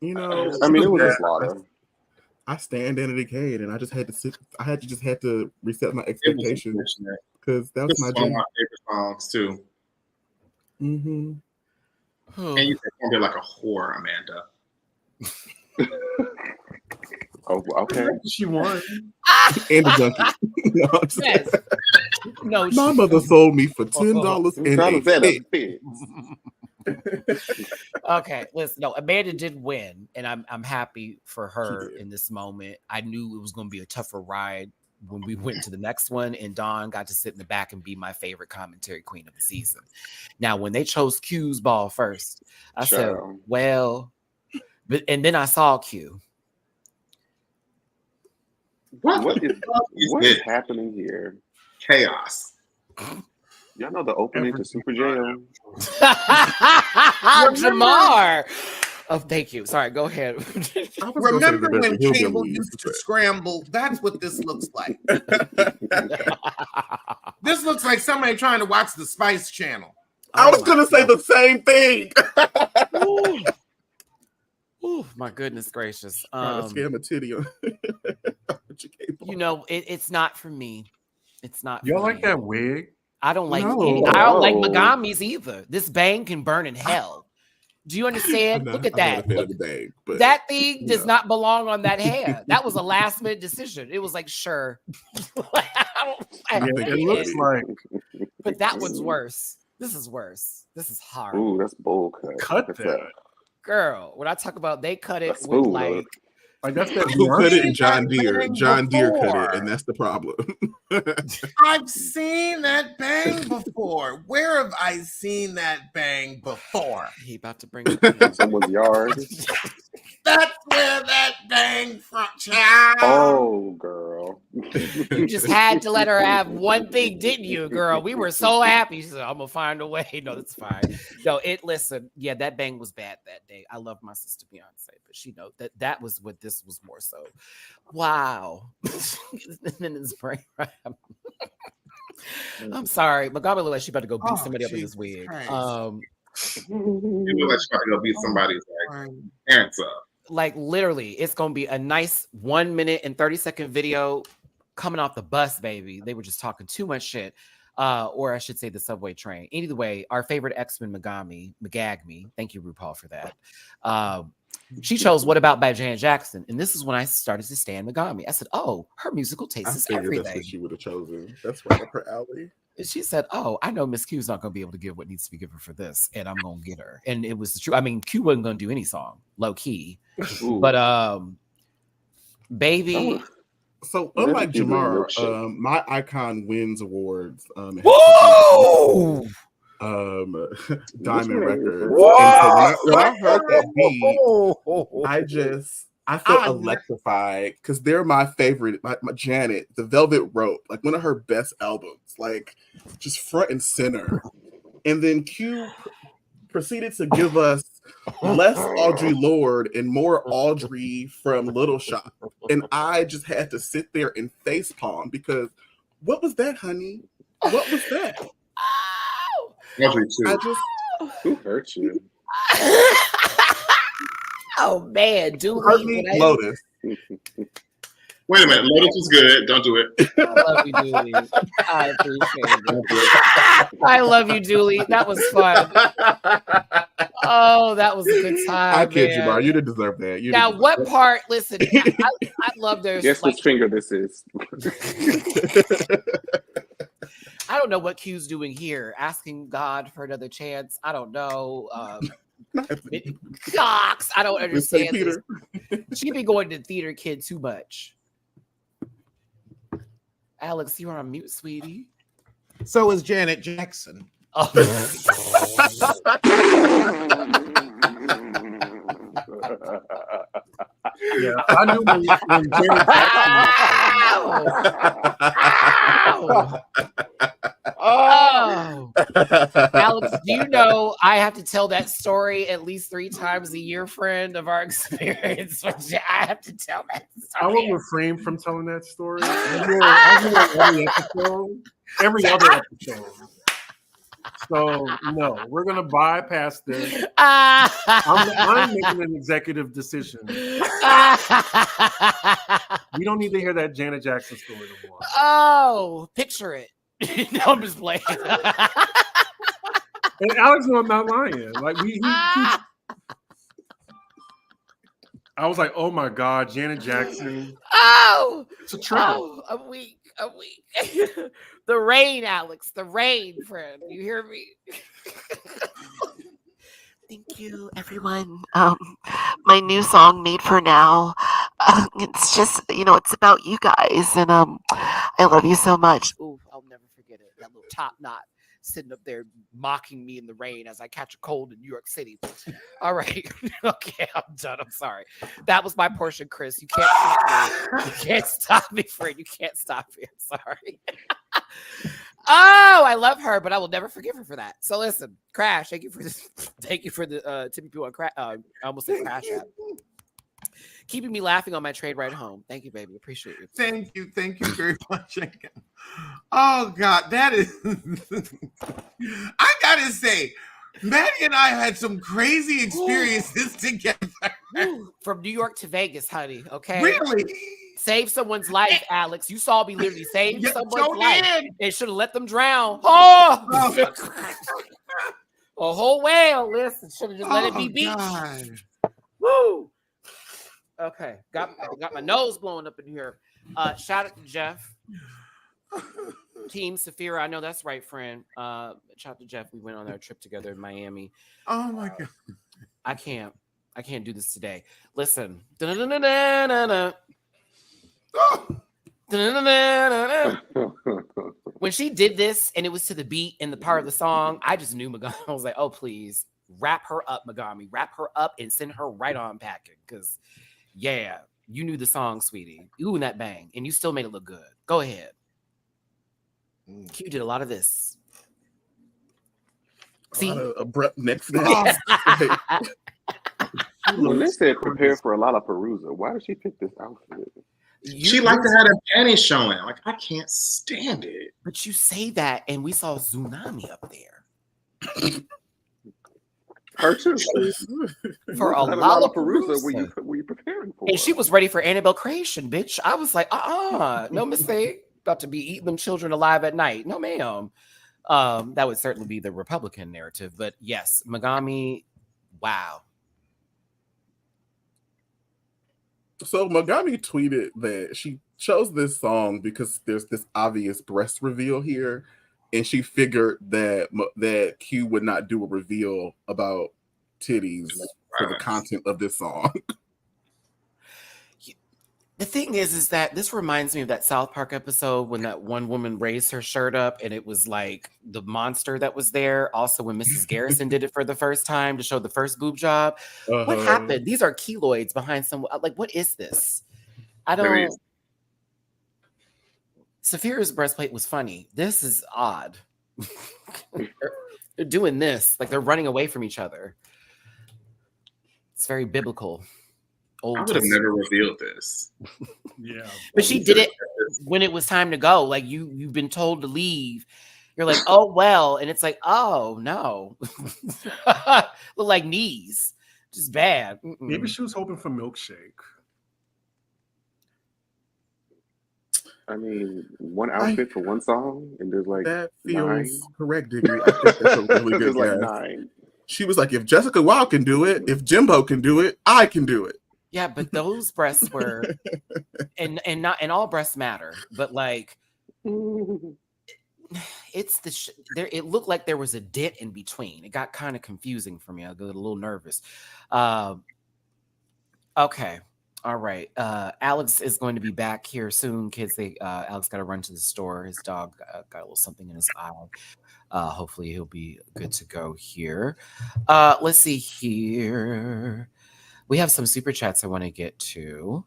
You know, I mean, it was a slaughter. I stand in a decade, and I just had to sit. I had to reset my expectations because that was one of my favorite songs too. Mm-hmm. And you performed it like a whore, Amanda. Oh, okay. She won. And a junkie. Yes. No, my mother sold me for $10 and okay, listen. No, Amanda did win, and I'm happy for her in this moment. I knew it was going to be a tougher ride when we went to the next one, and Dawn got to sit in the back and be my favorite commentary queen of the season. Now, when they chose Q's ball first, I said, well, but and then I saw Q. What is happening here? Chaos. Y'all know the opening to Super Jam? Jamar. Oh, thank you. Sorry, go ahead. Remember when cable used to scramble? That's what this looks like. This looks like somebody trying to watch the Spice Channel. I was going to say the same thing. Oh, my goodness gracious. Scam a titty on you know, it's not for me. It's not. You don't like that wig? I don't like. I don't like Megami's either. This bang can burn in hell. Do you understand? Look at that. That thing does not belong on that hair. That was a last minute decision. It was like, sure. It looks like. But that one's worse. This is worse. This is hard. Ooh, that's bowl cut. Cut that. Girl, when I talk about they cut it with like that's that who cut it? John Deere. John Deere cut it, and that's the problem. I've seen that bang before. Where have I seen that bang before? He about to bring it in someone's yard. That's where that bang from, child. Oh, girl. You just had to let her have one thing, didn't you, girl? We were so happy. She said, I'm gonna find a way. No, that's fine. No, listen, yeah, that bang was bad that day. I love my sister Beyonce, but she know that was what this was more so. Wow. And then it's brain right. I'm sorry. Megami look like she about to go beat somebody up in this wig. You look like she about to go beat somebody's parents up. Like literally, it's gonna be a nice 1 minute and 30-second video coming off the bus, baby. They were just talking too much shit. Or I should say the subway train. Either way, our favorite X-Men Magagme. Thank you, RuPaul, for that. She chose What About by Janet Jackson. And this is when I started to stand Megami. I said, oh, her musical taste is everything. That's what she would have chosen. That's right up her alley. She said, oh, I know Miss Q's not going to be able to give what needs to be given for this. And I'm going to get her. And it was true. I mean, Q wasn't going to do any song, low key. Ooh. But, baby. So unlike Jamar, my Icon Wins Awards. Whoa! Diamond Records. And so when I heard that beat, I felt electrified because they're my favorite. My Janet, The Velvet Rope, like one of her best albums, like just front and center. And then Q proceeded to give us less Audre Lorde and more Audrey from Little Shop. And I just had to sit there and facepalm because what was that, honey? What was that? Who hurt you? Oh man, Dooley. Lotus. Wait a minute. Lotus is good. Don't do it. I love you, Dooley. I appreciate it. I love you, Dooley. That was fun. Oh, that was a good time. I kid you, man. Bar. You didn't deserve that. Now, what part? Listen, I love their. Guess whose finger this is. I don't know what Q's doing here. Asking God for another chance. I don't know. Cox. I don't understand. Peter. She be going to theater kid too much. Alex, you're on mute, sweetie. So is Janet Jackson. Oh. Yeah, I knew when Janet Oh. Alex, do you know I have to tell that story at least 3 times a year, friend, of our experience? I have to tell that story. I will refrain from telling that story. Every other episode. So no, we're gonna bypass this. I'm making an executive decision. We don't need to hear that Janet Jackson story no more. Oh, picture it. No, I'm just playing. And Alex, no, I'm not lying. Like I was like, oh my God, Janet Jackson. Oh, it's a trap. Oh, a week. The rain, Alex. The rain, friend. You hear me? Thank you, everyone. My new song, Made for Now. It's just, it's about you guys, and I love you so much. Ooh, I'll never forget it. That little top knot sitting up there mocking me in the rain as I catch a cold in New York City. All right. Okay, I'm done. I'm sorry. That was my portion, Chris. You can't stop me. You can't stop me, friend. You can't stop me. I'm sorry. Oh, I love her, but I will never forgive her for that. So listen, Crash, thank you for this. Thank you for the Tippy Poo on Crash. I almost said Crash app. Keeping me laughing on my trade ride home. Thank you, baby. Appreciate you. Thank you very much. Oh God, that is. I gotta say, Matty and I had some crazy experiences together. From New York to Vegas, honey. Okay. Really? Save someone's life, Alex. You saw me literally save someone's life. They should have let them drown. Oh! A whole whale. Listen, should have just let it be beached. Woo! Okay. Got my nose blowing up in here. Shout out to Jeff. Team Safira. I know that's right, friend. Shout out to Jeff. We went on our trip together in Miami. Oh my God. I can't do this today. Listen. When she did this and it was to the beat and the part of the song, I just knew Megami. I was like, oh, please wrap her up, Megami. Wrap her up and send her right on packing. Because, yeah, you knew the song, sweetie. Ooh, and that bang. And you still made it look good. Go ahead. Q did a lot of this. See? Abrupt neck snap. When they said prepare for a Lalaparuza, why did she pick this outfit? She liked to have her panties showing. Like, I can't stand it. But you say that, and we saw Zunami up there. Her too. For a Lalaparuza, were you preparing for? And she was ready for Annabelle creation, bitch. I was like, no mistake. About to be eating them children alive at night. No, ma'am. That would certainly be the Republican narrative. But yes, Megami, wow. So Megami tweeted that she chose this song because there's this obvious breast reveal here, and she figured that Q would not do a reveal about titties for the content of this song. The thing is that this reminds me of that South Park episode when that one woman raised her shirt up and it was like the monster that was there. Also, when Mrs. Garrison did it for the first time to show the first boob job. What happened? These are keloids behind some. Like, what is this? I don't. Saphira's breastplate was funny. This is odd. They're doing this. Like, they're running away from each other. It's very biblical. I would have never revealed this. Yeah. But she did it when it was time to go. Like, you've been told to leave. You're like, oh, well. And it's like, oh, no. Look like knees. Just bad. Maybe she was hoping for milkshake. I mean, one outfit for one song, and there's like that feels 9. correct, Diggy. I think that's a really good There's like guess. 9. She was like, if Jessica Wilde can do it, if Jimbo can do it, I can do it. Yeah, but those breasts were, and all breasts matter, but like, it's there. It looked like there was a dent in between. It got kind of confusing for me. I got a little nervous. Okay. All right. Alex is going to be back here soon, kids. Alex got to run to the store. His dog got a little something in his eye. Hopefully he'll be good to go here. Let's see here. We have some super chats I want to get to.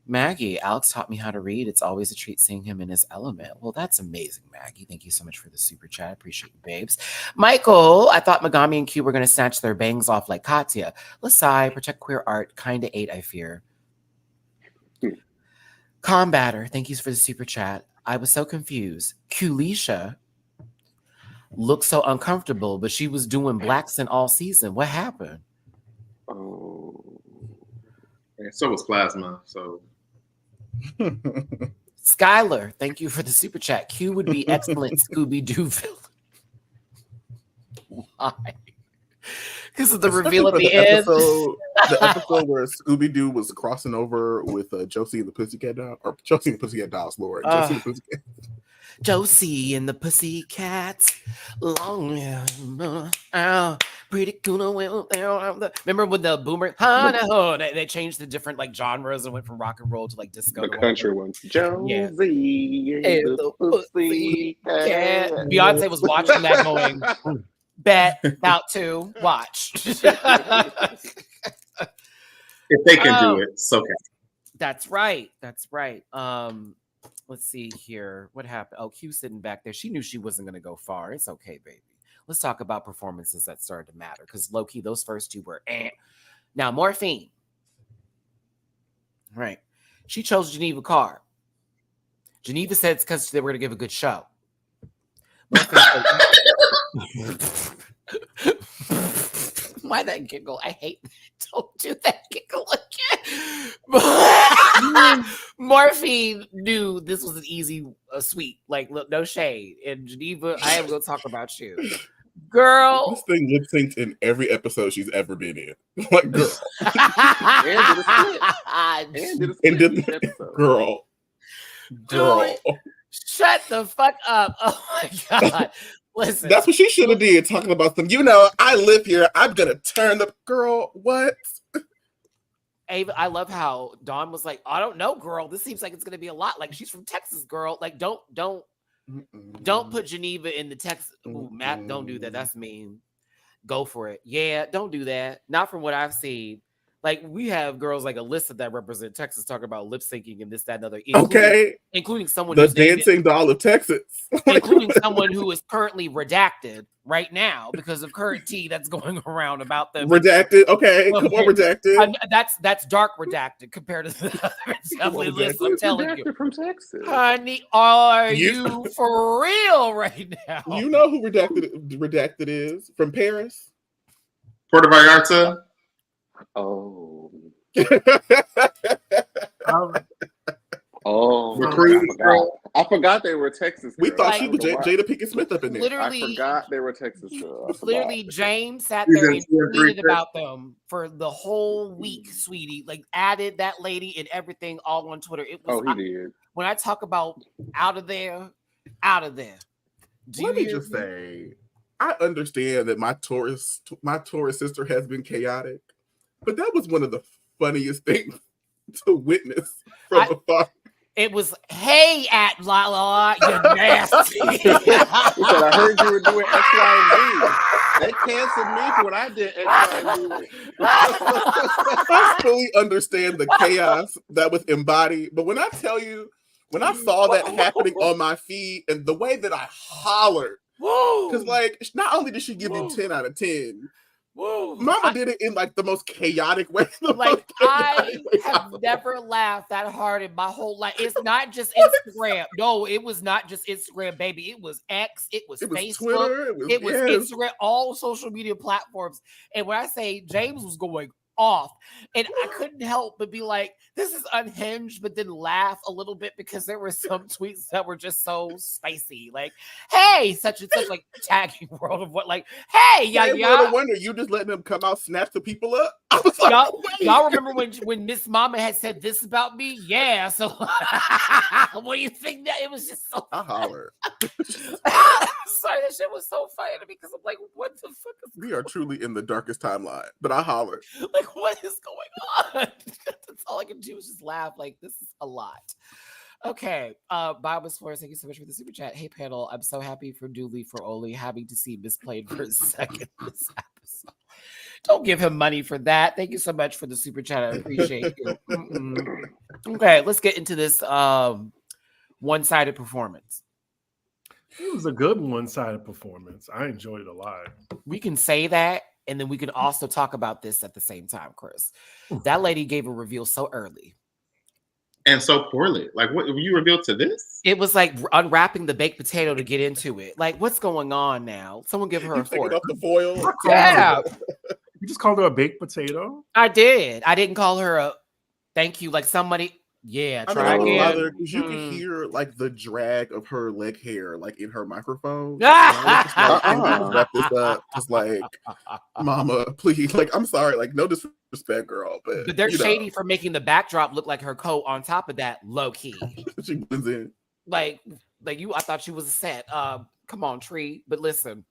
Maggie, Alex taught me how to read. It's always a treat seeing him in his element. Well, that's amazing, Maggie. Thank you so much for the super chat. Appreciate you, babes. Michael, I thought Megami and Q were going to snatch their bangs off like Katya. Lasai, protect queer art. Kinda 8, I fear. Combatter, thank you for the super chat. I was so confused. Q-Leisha looked so uncomfortable, but she was doing blacks in all season. What happened? Oh. And so was Plasma. So Skylar, thank you for the super chat. Q would be excellent Scooby-Doo villain. Why? Because of the reveal at the end. The episode where Scooby-Doo was crossing over with Josie and the Pussycat Dolls, or Josie and the Pussycat Dolls, Lord. Josie and the Pussycat. Josie and the Pussycats, long pretty cool. Remember when the boomer? They changed the different like genres and went from rock and roll to like disco. The country one. Josie and the Pussycat. Beyonce was watching that going, bet about to watch. if they can do it, so can. That's right. That's right. Let's see here. What happened? Oh, Q sitting back there. She knew she wasn't going to go far. It's okay, baby. Let's talk about performances that started to matter because low-key, those first two were Now, Morphine. Right. She chose Geneva Carr. Geneva said it's because they were going to give a good show. Why that giggle? I hate that. Don't do that giggle again. Morphine knew this was an easy sweep. Like, look, no shade. And Geneva, I am going to talk about you. Girl. This thing lip synced in every episode she's ever been in. Like, girl. and did a split. Girl. Shut the fuck up. Oh, my God. Listen. That's what she should have did, talking about them. I live here. I'm going to turn the girl. What? Ava, I love how Dawn was like, I don't know, girl. This seems like it's going to be a lot. Like, she's from Texas, girl. Like, don't put Geneva in the Texas. Ooh, Matt, don't do that. That's mean. Go for it. Yeah, don't do that. Not from what I've seen. Like, we have girls like Alyssa that represent Texas talking about lip syncing and this, that, and other. Including someone the dancing doll of Texas. Including someone who is currently redacted right now because of current tea that's going around about them. Redacted. Okay, come on, redacted. That's dark redacted compared to the other list. I'm telling you. From Texas. Honey, are you for real right now? You know who redacted is? From Paris? Puerto Vallarta. Oh. I forgot they were Texas girls. We thought she was Jada Pinkett Smith up in there. Literally, I forgot they were Texas girls. Literally, James sat there and tweeted about them for the whole week, sweetie. Like, added that lady and everything all on Twitter. It was. He did. When I talk about out of there. Let me just say, I understand that my Taurus sister has been chaotic, but that was one of the funniest things to witness from afar. It was, hey, at Lala, you nasty. He said, I heard you were doing X, Y, and Z. They canceled me for what I did X, Y, and Z. I fully understand the chaos that was embodied, but when I tell you, when I saw that happening on my feed and the way that I hollered, because like, not only did she give you 10 out of 10, Mama did it in like the most chaotic way. Like, I have never laughed that hard in my whole life. It's not just Instagram. No, it was not just Instagram, baby. It was X. It was Facebook. Twitter, it was Instagram. All social media platforms. And when I say James was going off. And I couldn't help but be like, this is unhinged, but then laugh a little bit because there were some tweets that were just so spicy. Like, hey, such and such, like tagging World of What, like, hey, World of Wonder, you just letting them come out, snatch the people up. I was like, y'all remember when Miss Mama had said this about me? Yeah. So what do you think that it was just so I hollered. Sorry, that shit was so funny to me because I'm like, what the fuck is we are truly in the darkest timeline, but I hollered. Like, what is going on? That's all I can do is just laugh. Like, this is a lot. Okay. Bob was Flores, thank you so much for the super chat. Hey, panel, I'm so happy for Dooley for only having to see misplayed for a second this episode. Don't give him money for that. Thank you so much for the super chat. I appreciate you. Okay, let's get into this one-sided performance. It was a good one-sided performance. I enjoyed it a lot. We can say that, and then we can also talk about this at the same time, Chris. That lady gave a reveal so early. And so poorly. Like, what you revealed to this? It was like unwrapping the baked potato to get into it. Like, what's going on now? Someone give her a fork. Off the foil. Yeah. You just called her a baked potato? I did. I didn't call her a thank you. Like somebody, yeah, try again. You could hear like the drag of her leg hair, like in her microphone. Wrap this up, just like, Mama, please. Like, I'm sorry, like, no disrespect, girl, but they're shady for making the backdrop look like her coat. On top of that, low key, she blends in. Like you. I thought she was a set. Come on, Tree. But listen,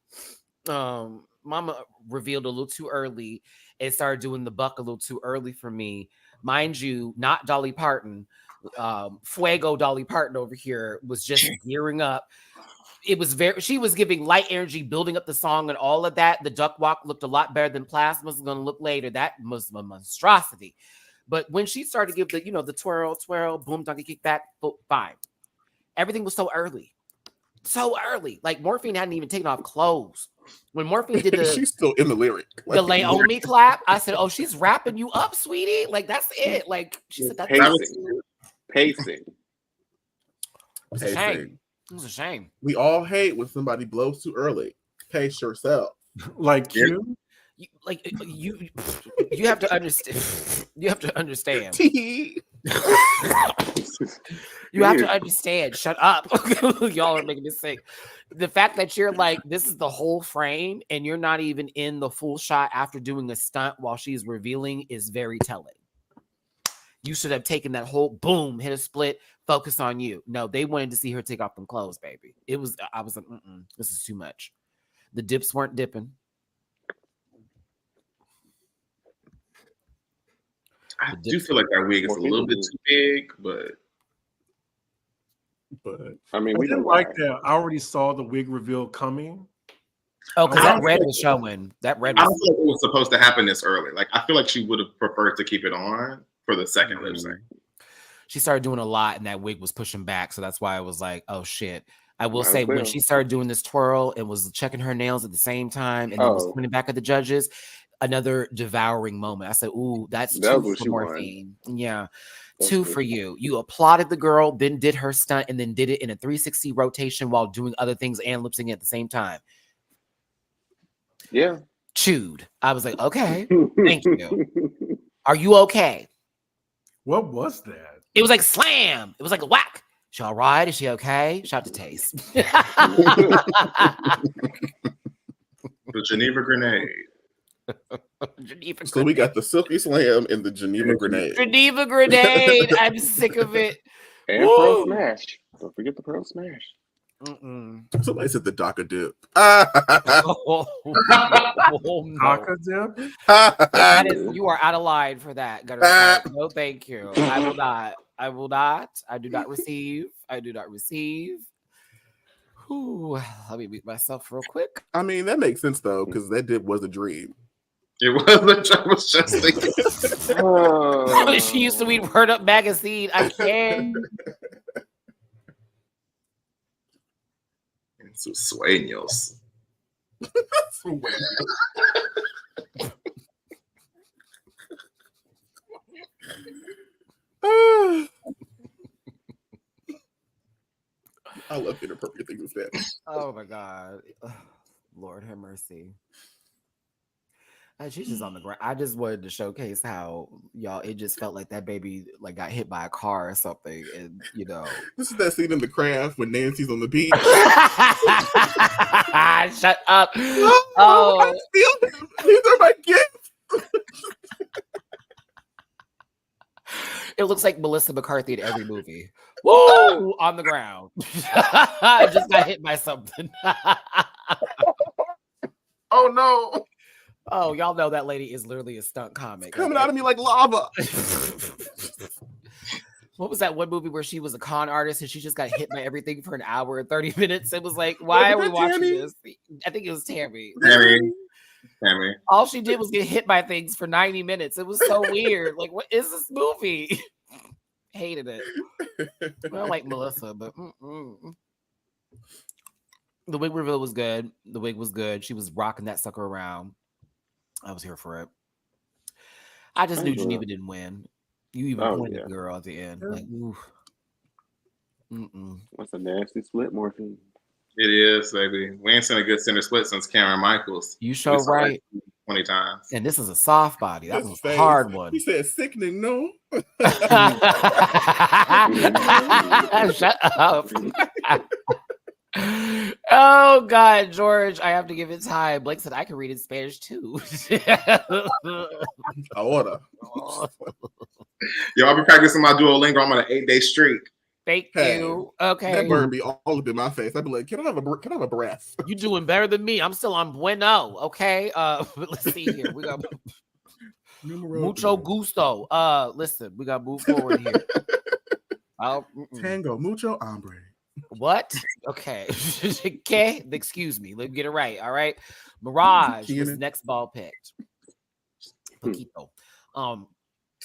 Mama revealed a little too early and started doing the buck a little too early for me. Mind you, not Dolly Parton. Fuego Dolly Parton over here was just gearing up. It was she was giving light energy, building up the song and all of that. The duck walk looked a lot better than Plasma's going to look later. That was a monstrosity. But when she started to give the twirl, boom, donkey kick back, fine. Everything was so early. So early. Like Morphine hadn't even taken off clothes. When Morphine did she's still in the lyric. Like, the lay on me clap, I said, oh, she's wrapping you up, sweetie. Like, that's it. Like, she said, that's pacing. It's a shame. It was a shame. We all hate when somebody blows too early. Pace yourself. Like you? You have to understand. You have to understand. You have to understand. Shut up. Y'all are making me sick. The fact that you're like, this is the whole frame and you're not even in the full shot after doing a stunt while she's revealing is very telling. You should have taken that whole boom, hit a split, focus on you. No, they wanted to see her take off them clothes, baby. I was like, this is too much. The dips weren't dipping. I do feel like that wig is a little bit too big, but I mean, we didn't like that. I already saw the wig reveal coming. Oh, because that red was showing. That red. I don't feel like it was supposed to happen this early. Like, I feel like she would have preferred to keep it on for the second lip sync. She started doing a lot, and that wig was pushing back, so that's why I was like, "Oh shit." I will say when she started doing this twirl and was checking her nails at the same time, and then was pointing back at the judges. Another devouring moment. I said, ooh, that's two for Morphine. Yeah. That's 2 for you. You applauded the girl, then did her stunt, and then did it in a 360 rotation while doing other things and lip syncing at the same time. Yeah. Chewed. I was like, okay, thank you. Are you okay? What was that? It was like slam. It was like a whack. She all right? Is she okay? Shout out to Taste. The Geneva grenade. So we got the Silky Slam and the Geneva grenade. Geneva grenade. I'm sick of it. And Pearl Smash. Don't forget the Pearl Smash. Somebody said the DACA dip. No. DACA dip? That is, you are out of line for that. No, thank you. I will not. I will not. I do not receive. I do not receive. Ooh, let me mute myself real quick. I mean, that makes sense though, because that dip was a dream. It was just thinking. She used to read Word Up magazine. I can't. En sus sueños. I love inappropriate things with that. Oh my God. Lord have mercy. She's just on the ground. I just wanted to showcase how y'all. It just felt like that baby like got hit by a car or something, and you know. This is that scene in The Craft when Nancy's on the beach. Shut up! I steal them. These are my gifts. It looks like Melissa McCarthy in every movie. Woo! On the ground. I just got hit by something. Oh no. Oh, y'all know that lady is literally a stunt comic. It's coming out of me like lava. What was that one movie where she was a con artist and she just got hit by everything for an hour and 30 minutes? It was like, why are we watching this? I think it was Tammy. Tammy. All she did was get hit by things for 90 minutes. It was so weird. Like, what is this movie? Hated it. I don't like Melissa, but the wig reveal was good. The wig was good. She was rocking that sucker around. I was here for it. I just knew Geneva didn't win. You even pointed the girl at the end. Like, oof. That's a nasty split, Morphine. It is, baby. We ain't seen a good center split since Cameron Michaels. You sure right. Like 20 times. And this is a soft body. That was a hard one. He said sickening, no? Shut up. Oh God, George, I have to give it time. Blake said I can read in Spanish too. Ahora. Yo, I'll be practicing my Duolingo. I'm on an 8-day streak. Thank you. Okay. That bird be all up in my face. I'd be like, can I have a breath? You doing better than me. I'm still on bueno. Okay. Let's see here. We got mucho gusto. Listen, we gotta move forward here. Tango, mucho hambre. What? Okay. Okay. Excuse me. Let's get it right. All right. Mirage was next ball picked. Poquito.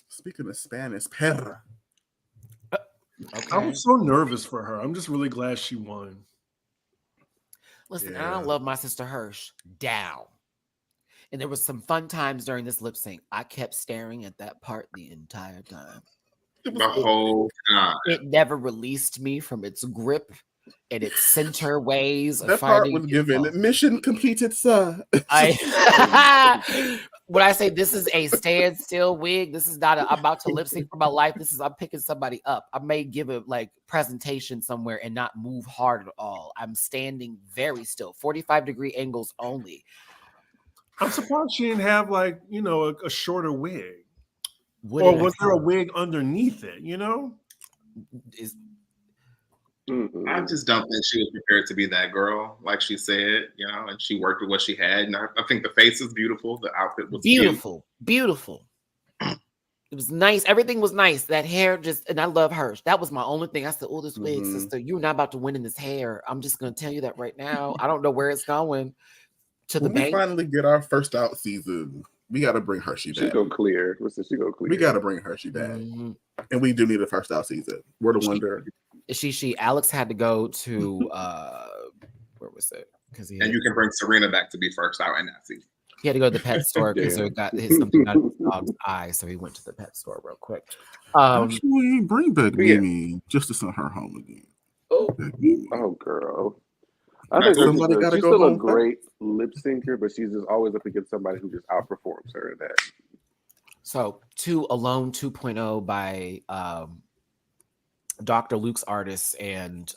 Speaking of Spanish, perra. Okay. I was so nervous for her. I'm just really glad she won. Listen, I love my sister Hersh down. And there was some fun times during this lip sync. I kept staring at that part the entire time. The whole time. It never released me from its grip and its center ways of that part was given. Mission completed, sir. When I say this is a standstill wig, this is not I'm about to lip sync for my life. This is I'm picking somebody up. I may give a presentation somewhere and not move hard at all. I'm standing very still, 45-degree angles only. I'm surprised she didn't have a shorter wig. Or was there a wig underneath it, I just don't think she was prepared to be that girl, like she said, and she worked with what she had. And I think the face is beautiful. The outfit was beautiful. It was nice. Everything was nice. That hair and I love her. That was my only thing. I said, oh, this wig, sister, you're not about to win in this hair. I'm just going to tell you that right now. I don't know where it's going. To the bank. We finally get our first out season. We got to bring Hershey back. She go clear. We got to bring Hershey back. And we do need a first out season. Word of Wonder. Alex had to go to where was it? And you can bring Serena back to be first out in that season. He had to go to the pet store because he got something out of his dog's eye, so he went to the pet store real quick. Actually, bring back Mimi just to send her home again. Oh, girl. I think somebody got to go still home. A great lip syncer, but she's just always up against somebody who just outperforms her in that. So, Alone 2.0 by Dr. Luke's artist and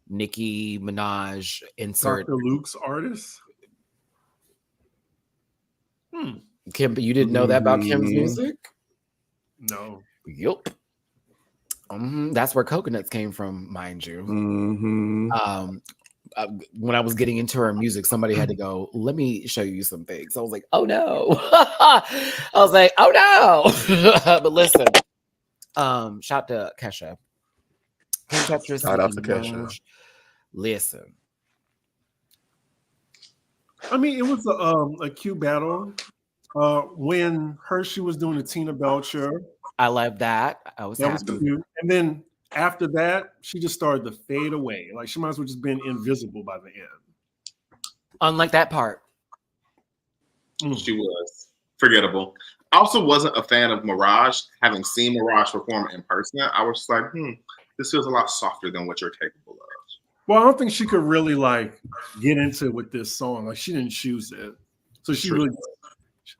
Nicki Minaj insert. Dr. Luke's artist? Kim, but you didn't know that about Kim's music? No. Yup. That's where Coconuts came from, mind you. When I was getting into her music, somebody had to go, let me show you some things. I was like, oh no. But listen, shout to Kesha. Shout out to Kesha. Listen. I mean, it was a cute battle. When Hershey was doing the Tina Belcher. I love that. I was happy. Was cute. And then after that, she just started to fade away. Like she might as well just been invisible by the end. Unlike that part. She was forgettable. I also wasn't a fan of Mirage. Having seen Mirage perform in person, I was just like, this feels a lot softer than what you're capable of. Well, I don't think she could really get into it with this song. Like she didn't choose it. So she really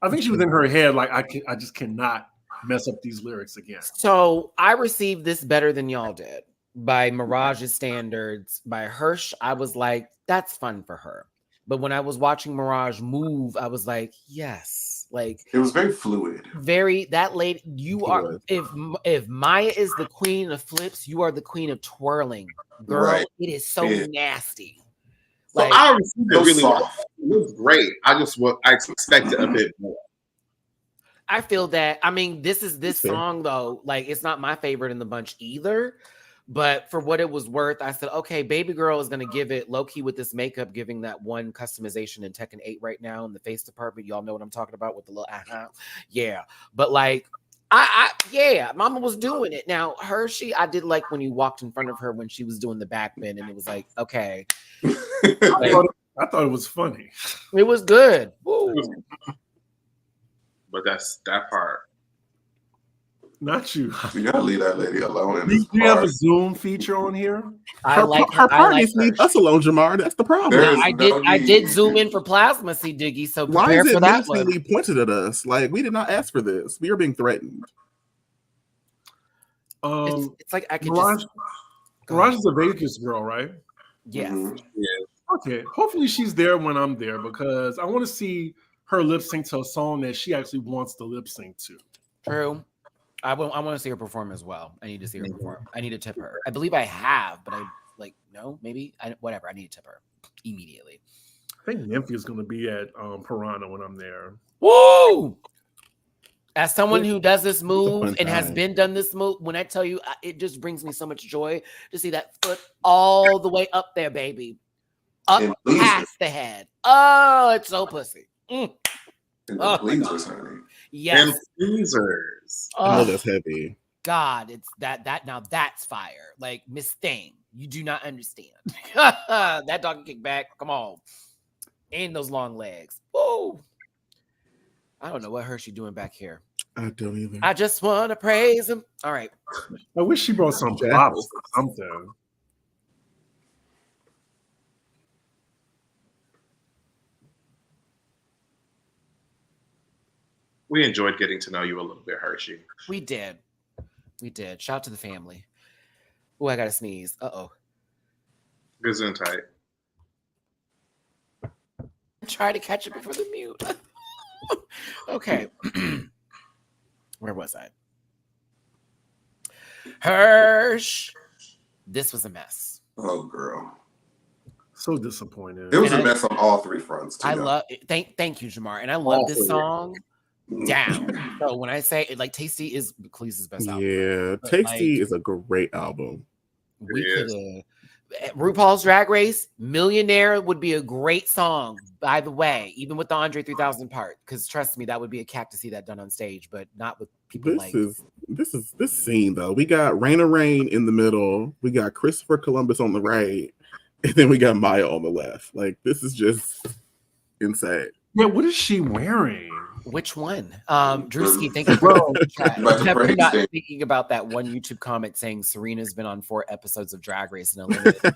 I think she was in her head like I just cannot mess up these lyrics again. So I received this better than y'all did by Mirage's standards. By Hershey, I was like, that's fun for her. But when I was watching Mirage move, I was like, yes, like it was very fluid. Very that lady. You are if Maya is the queen of flips, you are the queen of twirling, girl. Right. It is so nasty. So Like, I received it really well. soft. It was great. I expected a bit more. I feel that. I mean, this song though, like it's not my favorite in the bunch either. But for what it was worth, I said, okay, baby girl is gonna give it low key with this makeup, giving that one customization in Tekken 8 right now in the face department. Y'all know what I'm talking about with the little yeah. But like, yeah, Mama was doing it. Now Hershey, I did like when you walked in front of her when she was doing the back bend, and it was like, okay, I thought it was funny. it was good. Woo. But that's that part. Not you. You gotta leave that lady alone. Do you have a Zoom feature on here? Her parties leave us alone, Jamar. That's the problem. I did zoom in for Plasma, see Diggy. So why is it for that one. pointed at us? Like we did not ask for this. We are being threatened. It's like I can Mirage is a Vegas girl, right? Yes. Mhm. Yeah. Okay. Hopefully she's there when I'm there because I want to see her lip sync to a song that she actually wants to lip sync to. True. I want to see her perform as well. I need to see her perform. I need to tip her. I believe I have, but I no, maybe whatever. I need to tip her immediately. I think Nymphy is going to be at Piranha when I'm there. Woo! As someone who does this move and has done this move, when I tell you, it just brings me so much joy to see that foot all the way up there, baby, up past the head. Oh, it's so pussy. And the pleasers, honey. Yes. And pleasers. I know that's heavy. God, it's that now that's fire. Like Miss Thing, you do not understand. That doggy kick back. Come on. And those long legs. Woo. I don't know what Hershey doing back here. I don't either. I just want to praise him. All right. I wish she brought some bottles or something. We enjoyed getting to know you a little bit, Hershey. We did. Shout out to the family. Oh, I got to sneeze. Uh-oh. Good and tight. Try to catch it before the mute. Okay. Where was I? Hersh. This was a mess. Oh, girl. So disappointed. It was a mess on all three fronts. I love it. Thank you, Jamar. And I love this song. Down. So when I say it, like Tasty is Khaleesi's best album. Yeah, Tasty is a great album. We could RuPaul's Drag Race, Millionaire would be a great song, by the way, even with the Andre 3000 part. Because trust me, that would be a cack to see that done on stage, but not with people this scene though. We got Raina Rain in the middle, we got Christopher Columbus on the right, and then we got Maya on the left. Like this is just insane. Yeah, what is she wearing? Which one? Drewski, thank you for never not thinking about that one YouTube comment saying Serena's been on 4 episodes of Drag Race and eliminated.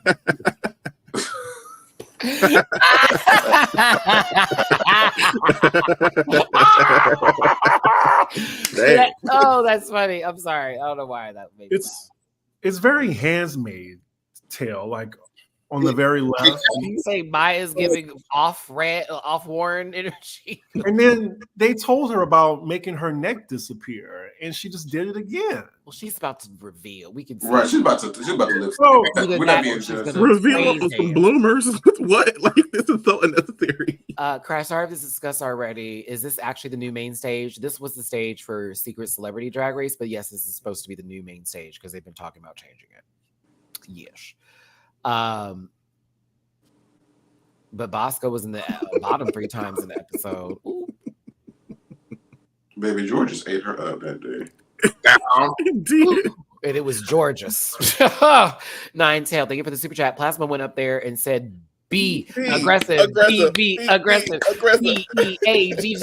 Oh, that's funny. I'm sorry. I don't know why that made it's very Handmaid tale, like on the very left. You say Maya's giving off Warren energy. And then they told her about making her neck disappear, and she just did it again. Well, she's about to reveal. We can see. Right, she's about to lip sync. We're not being judged. Reveal some bloomers. What? Like this is so unnecessary. Crash, sorry if this is discussed already. Is this actually the new main stage? This was the stage for Secret Celebrity Drag Race, but yes, this is supposed to be the new main stage because they've been talking about changing it. Yes. But Bosco was in the bottom 3 times in the episode. Ooh. Baby George just ate her up that day. And it was George's. Nine Tail. Thank you for the super chat. Plasma went up there and said B, aggressive, B, aggressive, EEAGGRESSIVE,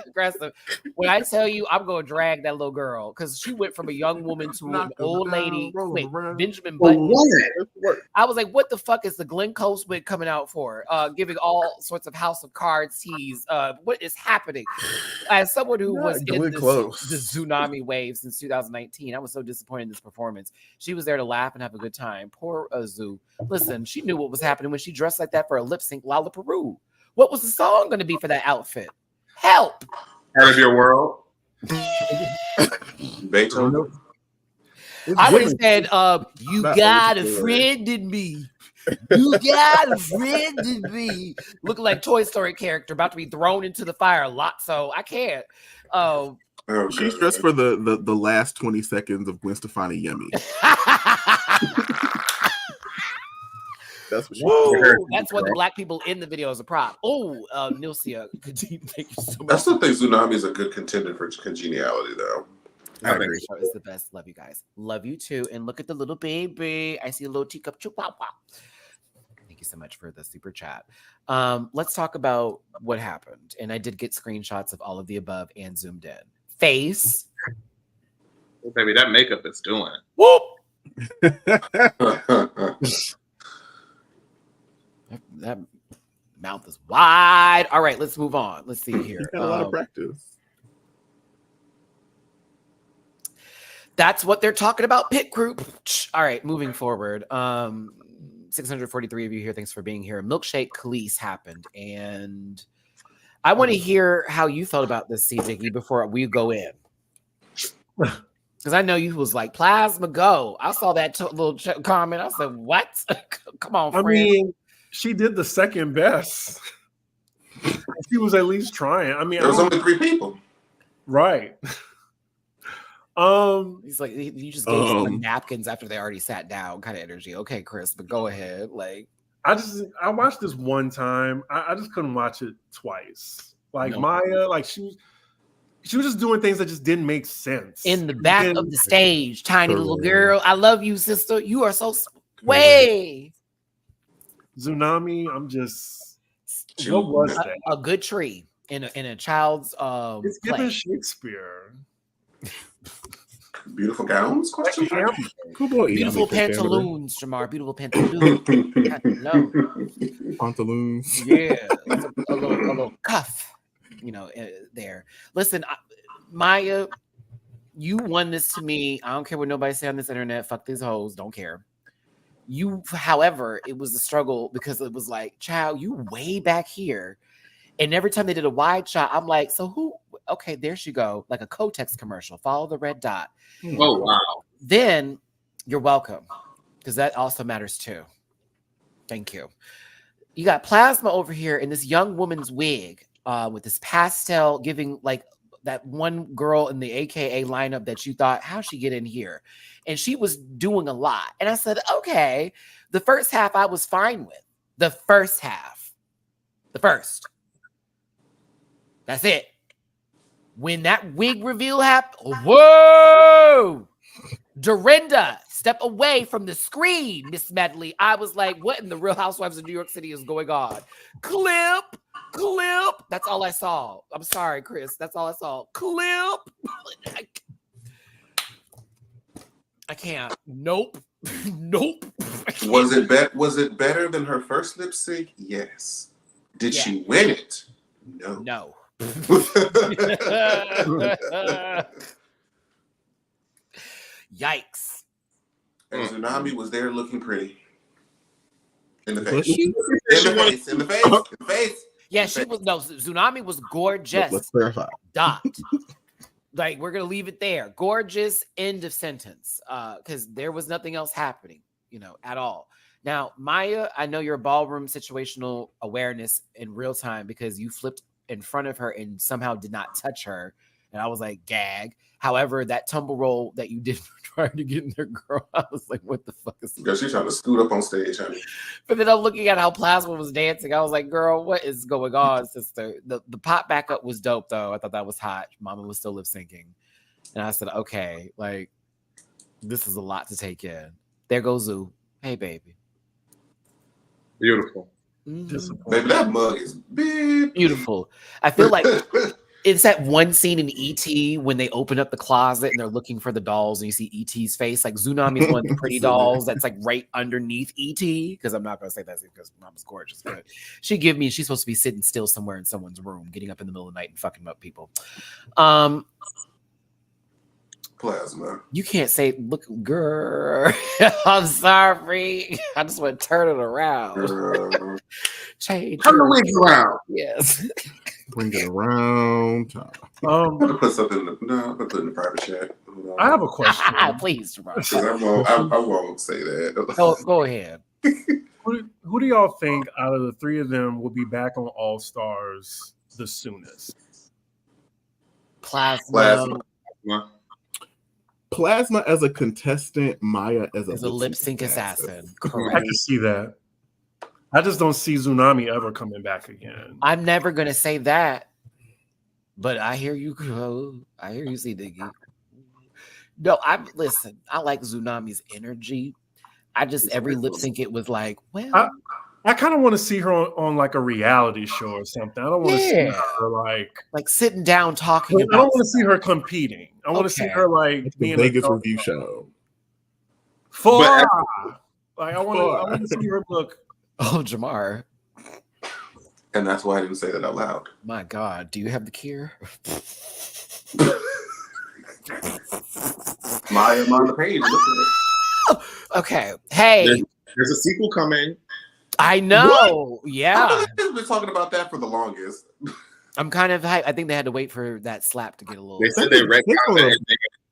aggressive. When I tell you I'm going to drag that little girl because she went from a young woman to an old lady quick. Benjamin Button. I was like, what the fuck is the Glenn Close wig coming out for? Giving all sorts of House of Cards teas. What is happening? As someone who was in the Zunami wave since 2019, I was so disappointed in this performance. She was there to laugh and have a good time. Poor Zoo. Listen, she knew what was happening when she dressed like that for a lip sync Lalaparuza. What was the song going to be for that outfit? Help! Part of your world. Beethoven. I would have said, you got a friend in me. You got a friend in me. Looking like Toy Story character about to be thrown into the fire a lot, so I can't. She's dressed for the last 20 seconds of Gwen Stefani Yummy. That's what that's what the black people in the video is a prop. Oh, Nilcia, thank you so much. I still think Zunami is a good contender for congeniality, though. I agree. It's the best. Love you guys. Love you too. And look at the little baby. I see a little teacup chihuahua. Thank you so much for the super chat. Let's talk about what happened. And I did get screenshots of all of the above and zoomed in. Face. Oh, baby, that makeup is doing. Whoop. That mouth is wide. All right, let's move on. Let's see here. Got a lot of practice. That's what they're talking about, pit group. All right, moving forward. 643 of you here. Thanks for being here. Milkshake Khalees happened, and I want to hear how you felt about this, Diggy, before we go in. Because I know you was like, plasma go. I saw that little comment. I said, what? Come on, friend. I mean, she did the second best. She was at least trying. I mean, there was only 3 people. Right. He's like, you just gave some napkins after they already sat down, kind of energy. Okay, Chris, but go ahead. Like, I watched this one time. I just couldn't watch it twice. Like Maya, like she was just doing things that just didn't make sense. In the back of the stage, tiny little girl. I love you, sister. You are so way. Zunami, I'm just. What was that? A good tree in a child's it's giving Shakespeare. Beautiful gowns? Beautiful pantaloons, Jamar. Beautiful pantaloons. Pantaloons. Yeah, a little cuff, there. Listen, Maya, you won this to me. I don't care what nobody say on this internet. Fuck these hoes. Don't care. However, it was a struggle because it was like, child, you way back here. And every time they did a wide shot, I'm like, so who? Okay, there she go. Like a Kotex commercial. Follow the red dot. Oh, wow. Then you're welcome. Because that also matters too. Thank you. You got Plasma over here in this young woman's wig with this pastel giving like that one girl in the AKA lineup that you thought, how'd she get in here? And she was doing a lot. And I said, okay, the first half I was fine with. The first half. The first. That's it. When that wig reveal happened, whoa! Dorinda, step away from the screen, Miss Medley. I was like, what in the Real Housewives of New York City is going on? Clip. That's all I saw. I'm sorry, Chris. That's all I saw. Clip. I can't. Nope. Was it better than her first lip sync? Yes. Did she win it? No. Yikes. And Zunami was there looking pretty. In the face. Yeah, she was. No, Zunami was gorgeous. Let's clarify. Dot. Like, we're going to leave it there. Gorgeous, end of sentence. Because there was nothing else happening, at all. Now, Maya, I know your ballroom situational awareness in real time because you flipped in front of her and somehow did not touch her. And I was like, gag. However, that tumble roll that you did trying to get in there, girl, I was like, what the fuck is this? Because she's trying to scoot up on stage, honey. But then I'm looking at how Plasma was dancing. I was like, girl, what is going on, sister? The pop back up was dope, though. I thought that was hot. Mama was still lip syncing. And I said, okay, like, this is a lot to take in. There goes Zoo. Hey, baby. Beautiful. Baby, that mug is big. Beautiful. I feel like it's that one scene in E.T. when they open up the closet and they're looking for the dolls and you see E.T.'s face. Like Zunami is one of the pretty dolls that's like right underneath E.T. Because I'm not going to say that because Mama's gorgeous. But she's supposed to be sitting still somewhere in someone's room, getting up in the middle of the night and fucking up people. Plasma. You can't say, look, girl. I'm sorry. I just want to turn it around. Change. Turn the wigs around. Yes. Bring it around. I'm gonna put something in the private chat. I have a question. Please, I won't say that. Go ahead. Who do y'all think out of the three of them will be back on All Stars the soonest? Plasma as a contestant, Maya as a lip sync assassin. I can see that. I just don't see Zunami ever coming back again. I'm never gonna say that, but I hear you. I hear you, see Diggy. No, listen. I like Zunami's energy. I just every lip sync it was like, well, I kind of want to see her on like a reality show or something. I don't want to see her like sitting down talking. I don't want to see her competing. I want to see her like being the Vegas review show. I want to see her look. Oh, Jamar. And that's why I didn't say that out loud. My God, do you have the cure? Maya on the page. Okay. Hey. There's a sequel coming. I know. What? Yeah. I've been talking about that for the longest. I'm kind of hyped. I think they had to wait for that slap to get a little. They said they retconned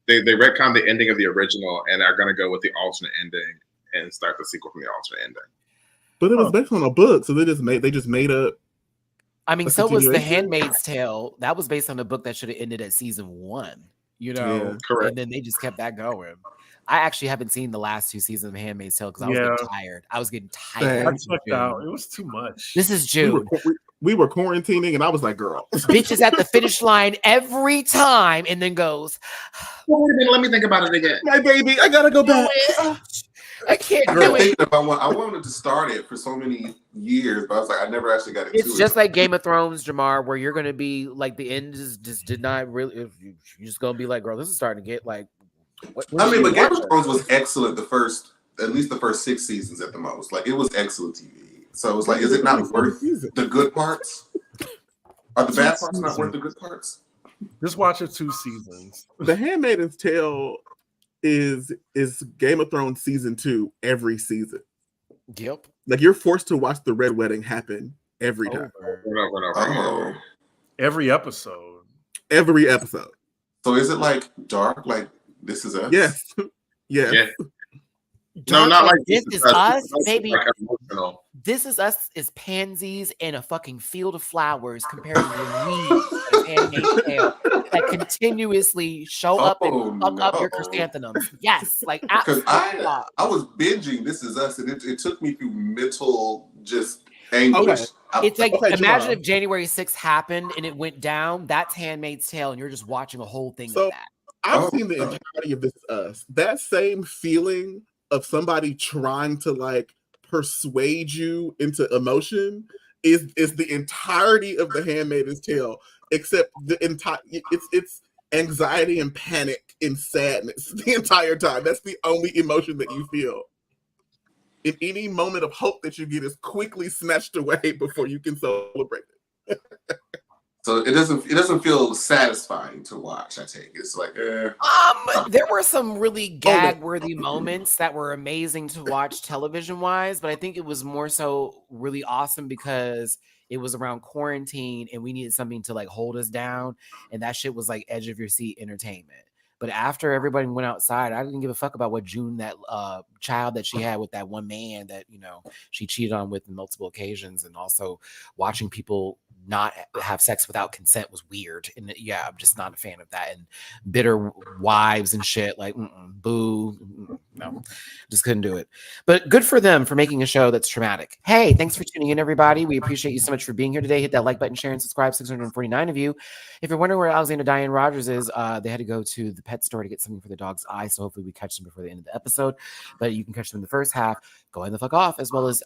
the ending of the original and are going to go with the alternate ending and start the sequel from the alternate ending. But it was based on a book, so they just made up. I mean, so was The Handmaid's Tale. That was based on a book that should have ended at season 1. You know, correct. And then they just kept that going. I actually haven't seen the last 2 seasons of Handmaid's Tale because I was getting tired. I was getting tired. I checked out. It was too much. This is June. We were quarantining, and I was like, "Girl, bitch is at the finish line every time, and then goes, wait a minute, let me think about it again. My baby, I gotta go back. I can't do it." I wanted to start it for so many years, but I was like, I never actually got into it. It's just like Game of Thrones, Jamar, where you're gonna be like the end just did not really. You're just gonna be like, girl, this is starting to get like. But Game of Thrones was excellent. At least the first 6 seasons at the most. Like it was excellent TV. So it was like, is it not worth the good parts? Are the bad parts not worth the good parts? Just watch it 2 seasons. The Handmaid's Tale is Game of Thrones season 2 every season. Yep. Like you're forced to watch the Red Wedding happen every time. Every episode. Every episode. So is it like dark? Like This Is Us? Yes. Yes. Yeah. No, not like This Is Us, baby. Like emotional. This Is Us is pansies in a fucking field of flowers compared to the weeds of Handmaid's Tale that continuously show up and fuck up your chrysanthemums. Yes, like because I was binging This Is Us, and it took me through mental just anguish. Okay. It's like imagine if January 6th happened and it went down. That's Handmaid's Tale, and you're just watching a whole thing of that. I've seen the entirety of This Is Us. That same feeling of somebody trying to like persuade you into emotion is the entirety of The Handmaid's Tale, except the entire it's anxiety and panic and sadness the entire time. That's the only emotion that you feel. If any moment of hope that you get is quickly snatched away before you can celebrate it. So it doesn't feel satisfying to watch. I take it's like there were some really gag-worthy moments that were amazing to watch television-wise, but I think it was more so really awesome because it was around quarantine and we needed something to like hold us down, and that shit was like edge of your seat entertainment. But after everybody went outside, I didn't give a fuck about what June, that child that she had with that one man that, you know, she cheated on with on multiple occasions, and also watching people not have sex without consent was weird. And I'm just not a fan of that. And bitter wives and shit, like, boo. No, just couldn't do it. But good for them for making a show that's traumatic. Hey, thanks for tuning in, everybody. We appreciate you so much for being here today. Hit that like button, share, and subscribe. 649 of you. If you're wondering where Alexander Diane Rogers is, they had to go to the pet store to get something for the dog's eye. So hopefully we catch them before the end of the episode. But you can catch them in the first half, going the fuck off, as well as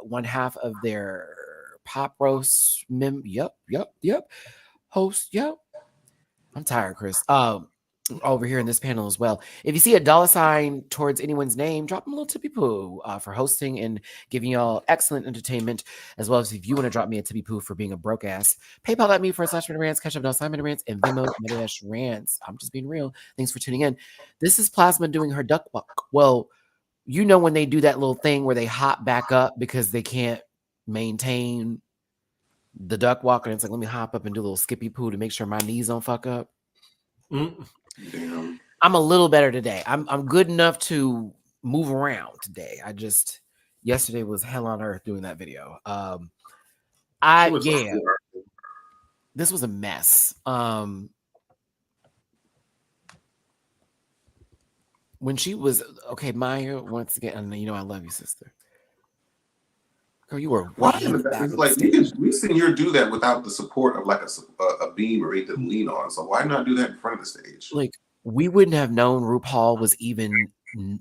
one half of their pop roast. Yep. Host. Yep. I'm tired, Chris. Over here in this panel as well. If you see a $sign towards anyone's name, drop them a little tippy poo for hosting and giving y'all excellent entertainment, as well as if you want to drop me a tippy poo for being a broke ass, PayPal.me/MattyRants, catch up $MattyRants, and Venmo MattyRants. I'm just being real. Thanks for tuning in. This is Plasma doing her duck walk. Well, you know when they do that little thing where they hop back up because they can't maintain the duck walk, and it's like, let me hop up and do a little skippy poo to make sure my knees don't fuck up. Damn. I'm a little better today. I'm good enough to move around today. Yesterday was hell on earth doing that video. This was a mess. When she was okay, Maya, once again, and you know I love you, sister. Girl, you were Why? It's like we've seen you do that without the support of like a beam or anything to lean on. So why not do that in front of the stage? Like, we wouldn't have known RuPaul was even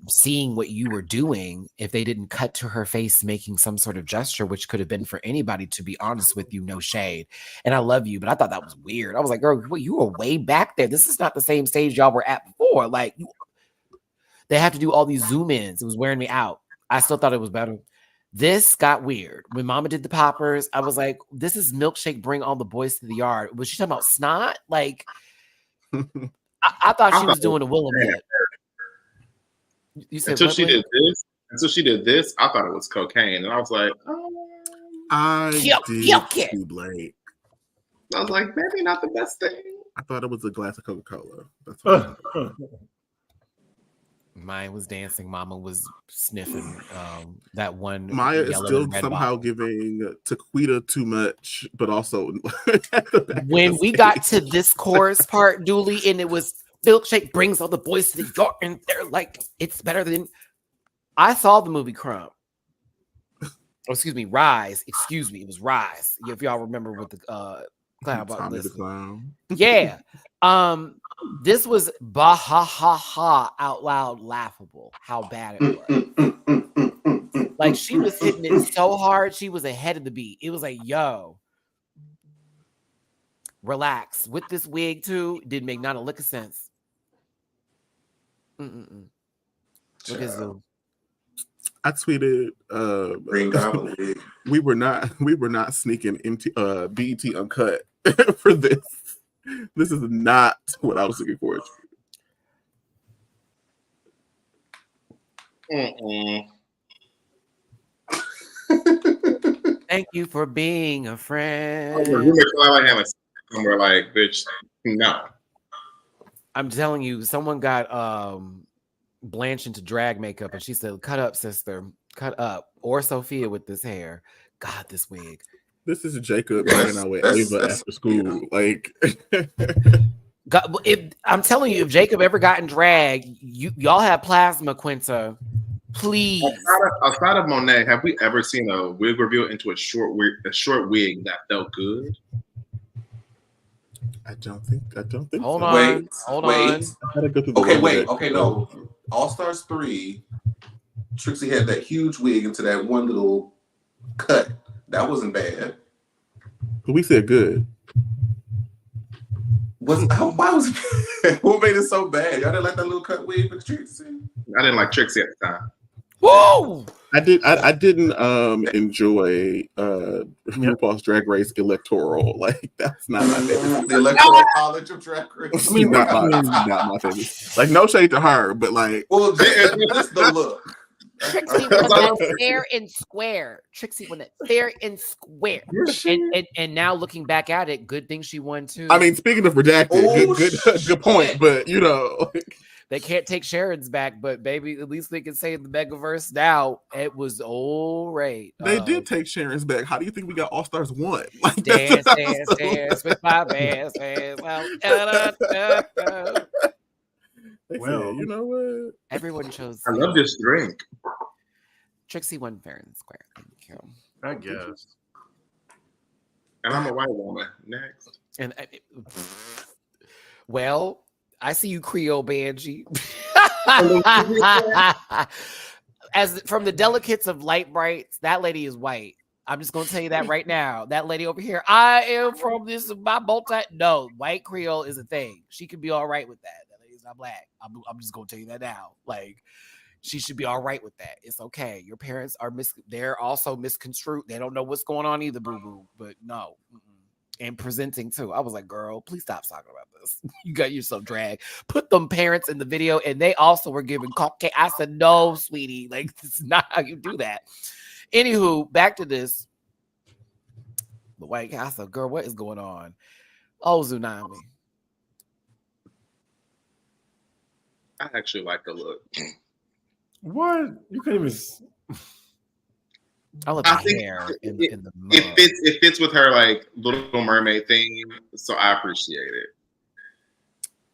seeing what you were doing if they didn't cut to her face making some sort of gesture, which could have been for anybody, to be honest with you. No shade. And I love you, but I thought that was weird. I was like, girl, you were way back there. This is not the same stage y'all were at before. Like, they have to do all these zoom ins. It was wearing me out. I still thought it was better. This got weird. When Mama did the poppers, I was like, this is Milkshake Bring All the Boys to the Yard. Was she talking about snot? Like, I thought she was doing a Willamette. You said until she did this, I thought it was cocaine. And I was like, I did too late. I was like, maybe not the best thing. I thought it was a glass of Coca-Cola. That's what Mine was dancing. Mama was sniffing that one. Maya is still somehow giving Taquita too much, but also when we got to this chorus part, Dooley, and it was Milkshake Brings All the Boys to the Yard, and they're like, it's better than. I saw the movie Crumb. Rise. Excuse me, it was Rise. If y'all remember with the clown about this. Yeah. This was bah ha ha ha out loud laughable how bad it was. Like, she was hitting it so hard, she was ahead of the beat. It was like, yo, relax. With this wig too, didn't make not a lick of sense. Look at Zoom. I tweeted Green Goblin wig. we were not sneaking into BET Uncut for this. This is not what I was looking forward to. Thank you for being a friend. We're like, bitch, no. I'm telling you, someone got Blanche into drag makeup, and she said, "Cut up, sister, cut up." Or Sophia with this hair. God, this wig. This is Jacob running out with Ava after school. Like, God, I'm telling you, if Jacob ever got in drag, y'all have plasma, Quinta. Please. Outside of Monet, have we ever seen a wig reveal into a short wig that felt good? I don't think. Hold so. on. Okay, no. All Stars 3, Trixie had that huge wig into that one little cut. That wasn't bad. But we said good. Why was it? What made it so bad? Y'all didn't like that little cut wig with Trixie? I didn't like Trixie at the time. Whoa! I didn't enjoy RuPaul's Drag Race electoral. Like, that's not my favorite. The electoral college of Drag Race. not my favorite. Like, no shade to her, but like, well, just the look. Trixie went fair and square. And now looking back at it, good thing she won too. I mean, speaking of redacted, good point. But you know, they can't take Sharon's back, but baby, at least they can say in the Megaverse now it was all right. They did take Sharon's back. How do you think we got All Stars 1? Like, dance with my bands. They They said, you know what? Everyone chose. I love this drink. Trixie won fair and square. Thank you. I guess. And I'm a white woman. Next. And well, I see you, Creole Banshee. As from the delicates of Light Brights, that lady is white. I'm just gonna tell you that right now. That lady over here, I am from this my multi. No, white Creole is a thing. She could be all right with that. That lady's not black. I'm just gonna tell you that now. Like, she should be all right with that. It's okay. Your parents are they're also misconstrued. They don't know what's going on either, boo boo. But no. And presenting too. I was like, girl, please stop talking about this. You got yourself dragged. Put them parents in the video, and they also were giving cocaine. I said, no, sweetie, like, this is not how you do that. Anywho, back to this. The White Castle, girl, what is going on? Oh, Zunami. I actually like the look. What? You can't even. I love the hair in the mug. It fits with her like Little Mermaid theme, so I appreciate it.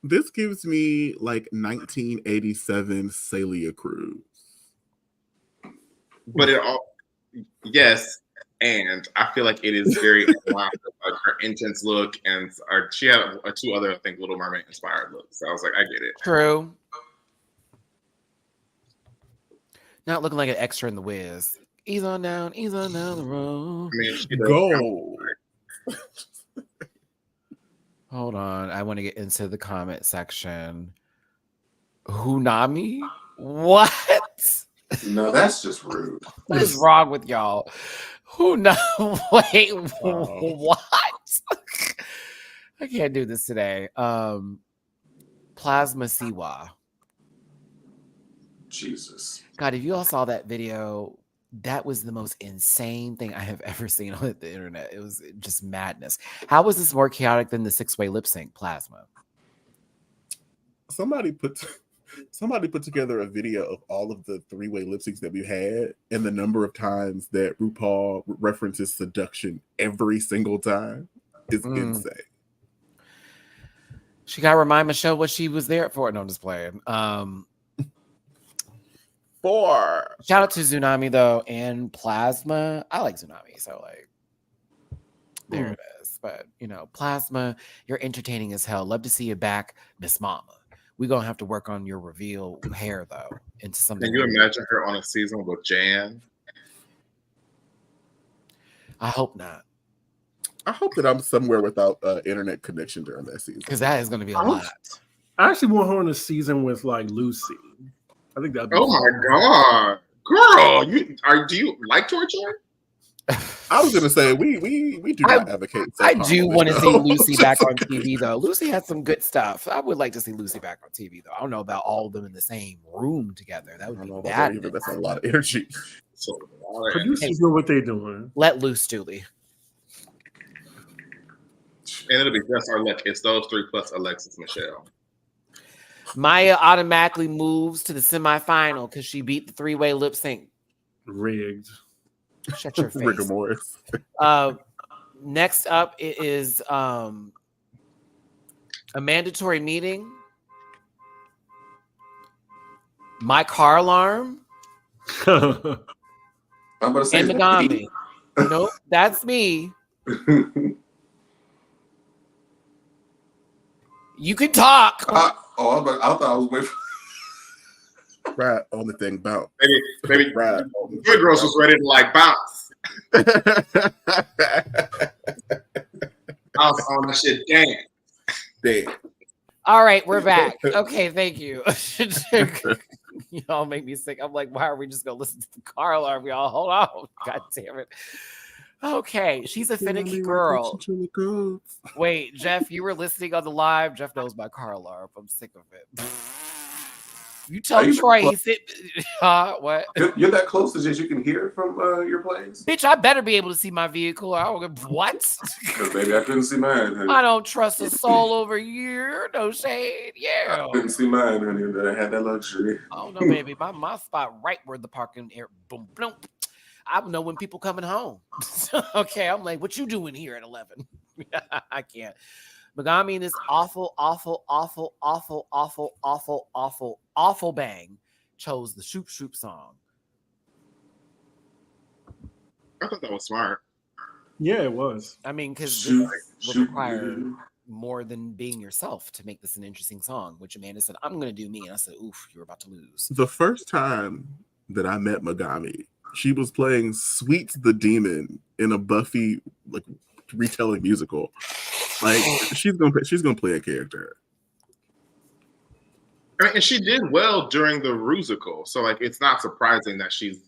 This gives me like 1987 Celia Cruz. But it all, yes, and I feel like it is very like her intense look, and she had two other, I think, Little Mermaid inspired looks. So I was like, I get it. True. Not looking like an extra in The Wiz. Ease on down the road. I mean, Go. Hold on. I want to get into the comment section. Zunami? What? No, that's just rude. What is wrong with y'all? Wait, what? I can't do this today. Plasma Siwa. Jesus. God, if you all saw that video, that was the most insane thing I have ever seen on the internet. It was just madness. How was this more chaotic than the 6-way lip sync, Plasma? Somebody put together a video of all of the 3-way lip syncs that we've had and the number of times that RuPaul references seduction every single time is insane. She got to remind Michelle what she was there for. No, I'm just playing. Shout out to Zunami though and Plasma. I like Zunami, so like there it is. But you know, Plasma, you're entertaining as hell. Love to see you back, Miss Mama. We're gonna have to work on your reveal hair though into something. Can you imagine her on a season with Jan? I hope not. I hope that I'm somewhere without internet connection during that season, because that is going to be a lot. I actually want her on a season with like Lucy. I think that'd be Oh my god, girl! Do you like torture? I was gonna say we do not advocate. I do want to see Lucy back on TV though. Lucy had some good stuff. I would like to see Lucy back on TV though. I don't know about all of them in the same room together. That would be bad. That's a lot of energy. So, producers know what they're doing. Let loose, Dooley. And it'll be just our luck. It's those three plus Alexis Michelle. Maya automatically moves to the semifinal because she beat the 3-way lip sync. Rigged. Shut your face. Rigor Morris. Next up is a mandatory meeting. My car alarm. I'm about to say and Mami. Nope, that's me. You can talk. I thought I was waiting for Right on the thing bounce. Maybe Right. Good Girls was ready to like bounce. Bounce on the shit, damn. All right, we're back. Okay, thank you. Y'all make me sick. I'm like, why are we just gonna listen to the car alarm? Y'all, hold on. God damn it. Okay, she's a finicky girl. Wait, Jeff, you were listening on the live. Jeff knows my car alarm. I'm sick of it. You tell Troy, he said, what? You're that close to just you can hear it from your place? Bitch, I better be able to see my vehicle. What? Maybe I couldn't see mine. Honey. I don't trust a soul over here. No shade. Yeah. I couldn't see mine, honey. But I had that luxury. Oh, no, baby. My spot right where the parking area. Boom, boom. I know when people coming home. Okay, I'm like, what you doing here at 11? I can't. Megami in this awful bang chose the Shoop Shoop song. I thought that was smart. Yeah, it was. I mean, because this would require more than being yourself to make this an interesting song, which Amanda said, I'm going to do me. And I said, oof, you're about to lose. The first time that I met Megami, she was playing Sweet the Demon in a Buffy like retelling musical. Like she's gonna play a character. I mean, and she did well during the Rusical, so like it's not surprising that she's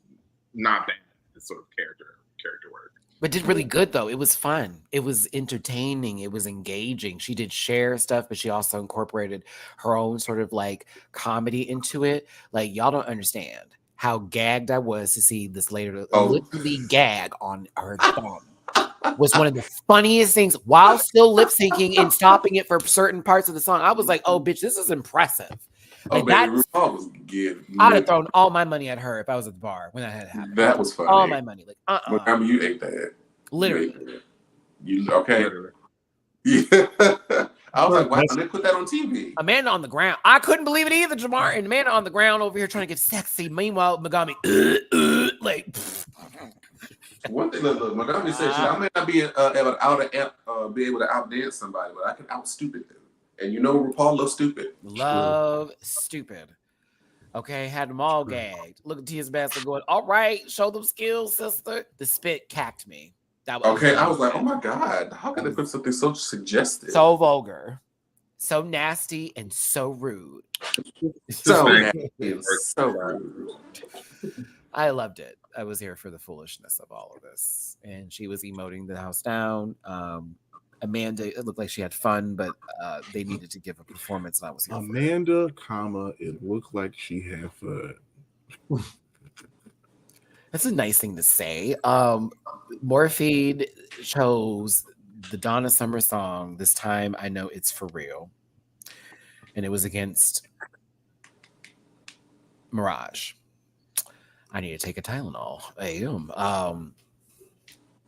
not bad at this sort of character work. But did really good though. It was fun. It was entertaining. It was engaging. She did share stuff, but she also incorporated her own sort of like comedy into it. Like y'all don't understand how gagged I was to see this later literally gag on her thumb. Was one of the funniest things while still lip syncing and stopping it for certain parts of the song. I was like, oh, bitch, this is impressive. Like I'd have thrown all my money at her if I was at the bar when that had happened. That was funny. All my money. Like, I mean, you ate that. Literally. You okay? Literally. Yeah. I was like, why did they put that on TV? Amanda on the ground. I couldn't believe it either, Jamar. And Amanda on the ground over here trying to get sexy. Meanwhile, Megami, like... One thing that Madame said, I may not be able to outdance somebody, but I can out stupid them. And you know RuPaul loves stupid. Love stupid. Okay, had them all gagged. Look at TS Madison going, all right, show them skills, sister. The spit cacked me. That was okay, I was like, oh my God, how can they put something so suggestive? So vulgar, so nasty, and so rude. So nasty and so rude. I loved it. I was here for the foolishness of all of this. And she was emoting the house down. Amanda, it looked like she had fun, but they needed to give a performance. And I was here Amanda, it looked like she had fun. That's a nice thing to say. Morphine chose the Donna Summer song. This time I know it's for real. And it was against Mirage. I need to take a Tylenol.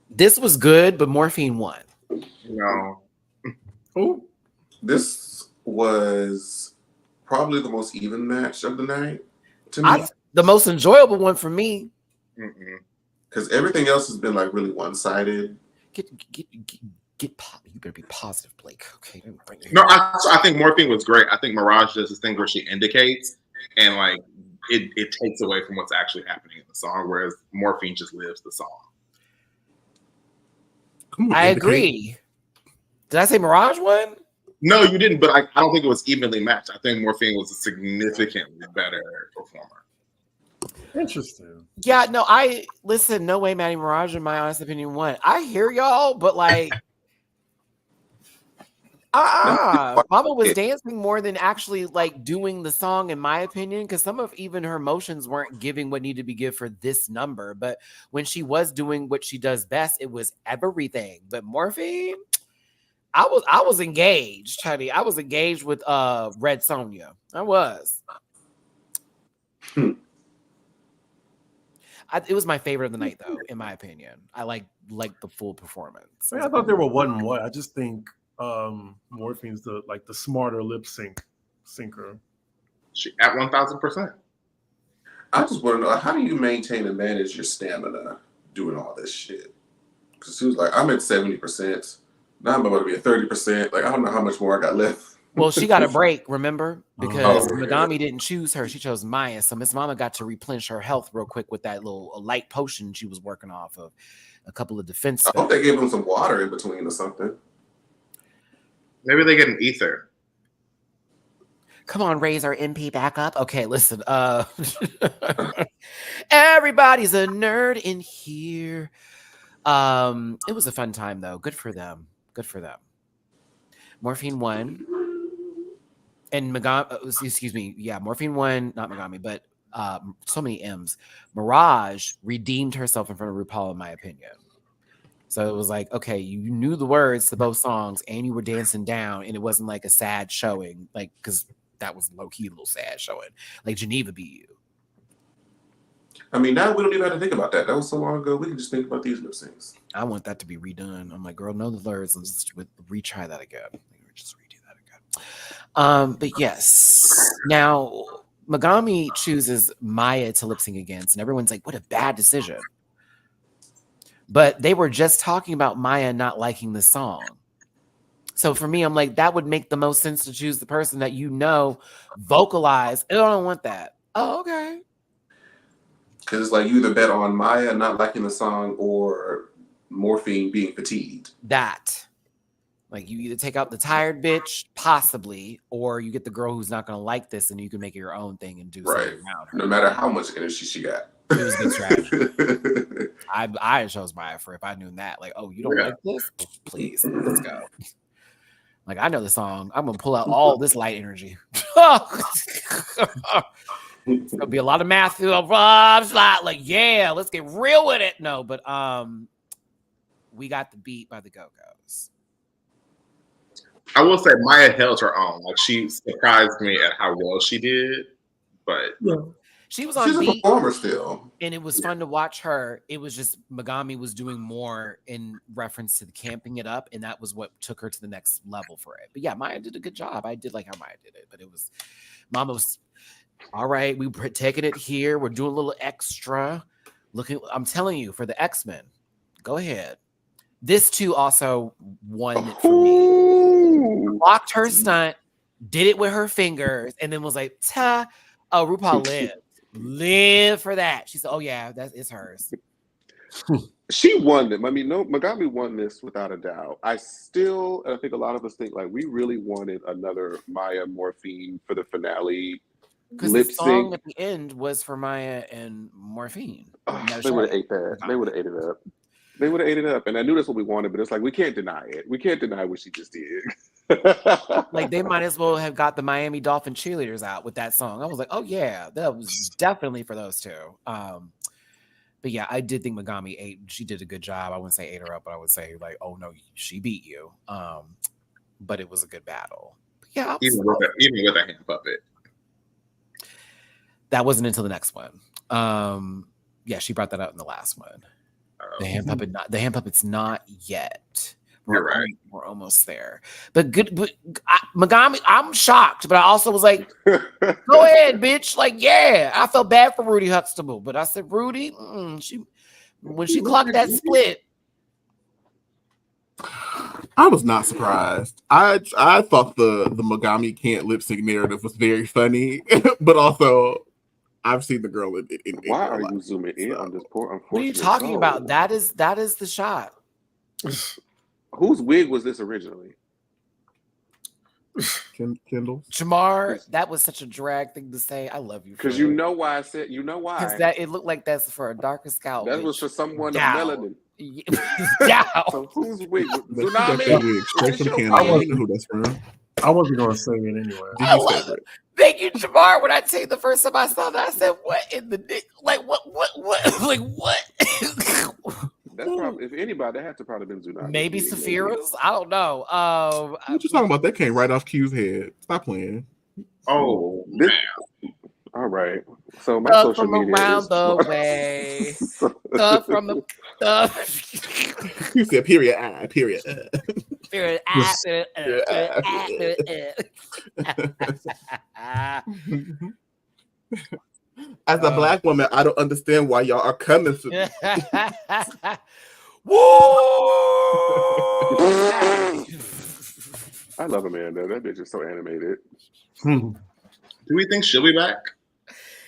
This was good, but Morphine won. No. Oh, this was probably the most even match of the night to me. The most enjoyable one for me. Because everything else has been like really one-sided. You better be positive, Blake. Okay. No, I think Morphine was great. I think Mirage does this thing where she indicates and like it takes away from what's actually happening in the song, whereas Morphine just lives the song. I agree. Did I say Mirage won? No, you didn't, but I don't think it was evenly matched. I think Morphine was a significantly better performer. Interesting. Yeah, no, listen, no way Matty Mirage, in my honest opinion, won. I hear y'all, but like Mama was dancing more than actually like doing the song, in my opinion, because some of even her motions weren't giving what needed to be given for this number. But when she was doing what she does best, it was everything. But Morphine, I was engaged, honey. I was engaged with Red Sonja. I was. It was my favorite of the night, though, in my opinion. I like the full performance. I thought they were 1-1. I just think Morphine's the smarter lip syncer. She at 1,000%. I just want to know, how do you maintain and manage your stamina doing all this shit? Because she was like, I'm at 70%. Now I'm about to be at 30%. Like, I don't know how much more I got left. Well, she got a break, remember? Because Megami didn't choose her. She chose Maya. So Miss Mama got to replenish her health real quick with that little light potion she was working off of. A couple of defense. I hope they gave them some water in between or something. Maybe they get an ether. Come on, raise our MP back up. Okay, listen. Everybody's a nerd in here. It was a fun time, though. Good for them. Good for them. Morphine won. And Morphine won, not Megami, but so many M's. Mirage redeemed herself in front of RuPaul, in my opinion. So it was like, okay, you knew the words to both songs and you were dancing down, and it wasn't like a sad showing, like, because that was low-key a little sad showing. Like Geneva beat you. I mean, now we don't even have to think about that. That was so long ago. We can just think about these lip syncs. I want that to be redone. I'm like, girl, know the words. Let's just retry that again. just redo that again. But yes, now Megami chooses Maya to lip sync against, and everyone's like, "What a bad decision." But they were just talking about Maya not liking the song. So for me, I'm like, that would make the most sense to choose the person that vocalize. I don't want that. Oh, okay. Because it's like you either bet on Maya not liking the song or Morphine being fatigued. That. Like you either take out the tired bitch, possibly, or you get the girl who's not going to like this and you can make it your own thing and do something around her. No matter how much energy she got. It was good strategy. I chose Maya for if I knew that. Like, oh, you don't like this? Please, let's go. Like, I know the song. I'm going to pull out all this light energy. It's going to be a lot of math. Like, yeah, let's get real with it. No, but we got the beat by the Go-Go's. I will say Maya held her own. Like, she surprised me at how well she did. But she was on she's beat, a performer still, and it was fun to watch her. It was just Megami was doing more in reference to the camping it up, and that was what took her to the next level for it. But yeah, Maya did a good job. I did like how Maya did it, but it was Mama was all right. We were taking it here. We're doing a little extra. I'm telling you, for the X-Men, go ahead. This too also won it for me. Blocked her stunt, did it with her fingers, and then was like, "Ta, oh, RuPaul live for that." She said, "Oh yeah, it's hers." She won them. I mean, no, Megami won this without a doubt. I think a lot of us think like we really wanted another Maya Morphine for the finale. Because the song at the end was for Maya and Morphine. They would have ate that. They would have ate it up. They would have ate it up. And I knew that's what we wanted, but it's like, we can't deny it. We can't deny what she just did. Like, they might as well have got the Miami Dolphin cheerleaders out with that song. I was like, oh, yeah, that was definitely for those two. But yeah, I did think Megami she did a good job. I wouldn't say ate her up, but I would say, like, oh, no, she beat you. But it was a good battle. But yeah. Even with a hand puppet. That wasn't until the next one. Yeah, she brought that out in the last one. The hand puppet's not yet. You're right. We're almost there. But Megami, I'm shocked, but I also was like, go ahead, bitch. Like, yeah, I felt bad for Rudy Huxtable, but I said, Rudy, when she clocked that split. I was not surprised. I thought the Megami can't lip sync narrative was very funny, but also I've seen the girl in why are you zooming in on this poor unfortunate? What are you talking about? That is the shot. Whose wig was this originally? Kendall. Jamar, that was such a drag thing to say. I love you. Because you know why I said, Because that it looked like that's for a darker scalp. That was for someone of melanin. Yeah. So whose wig? Zunami? Straight from Canada. I don't know who that's from. I wasn't going to say it anyway. Thank you, Jamar. When I tell you the first time I saw that, I said, "What in the dick? Like what? Like what?" That's probably, if anybody, that had to probably been Zunami. Maybe Saphira's. I don't know. What you talking about? That came right off Q's head. Stop playing. Oh, all right. So my social from media around is the way. From the You said period. Period. Period. As a black woman, I don't understand why y'all are coming for me. Woo! I love Amanda. That bitch is so animated. Do we think she'll be back?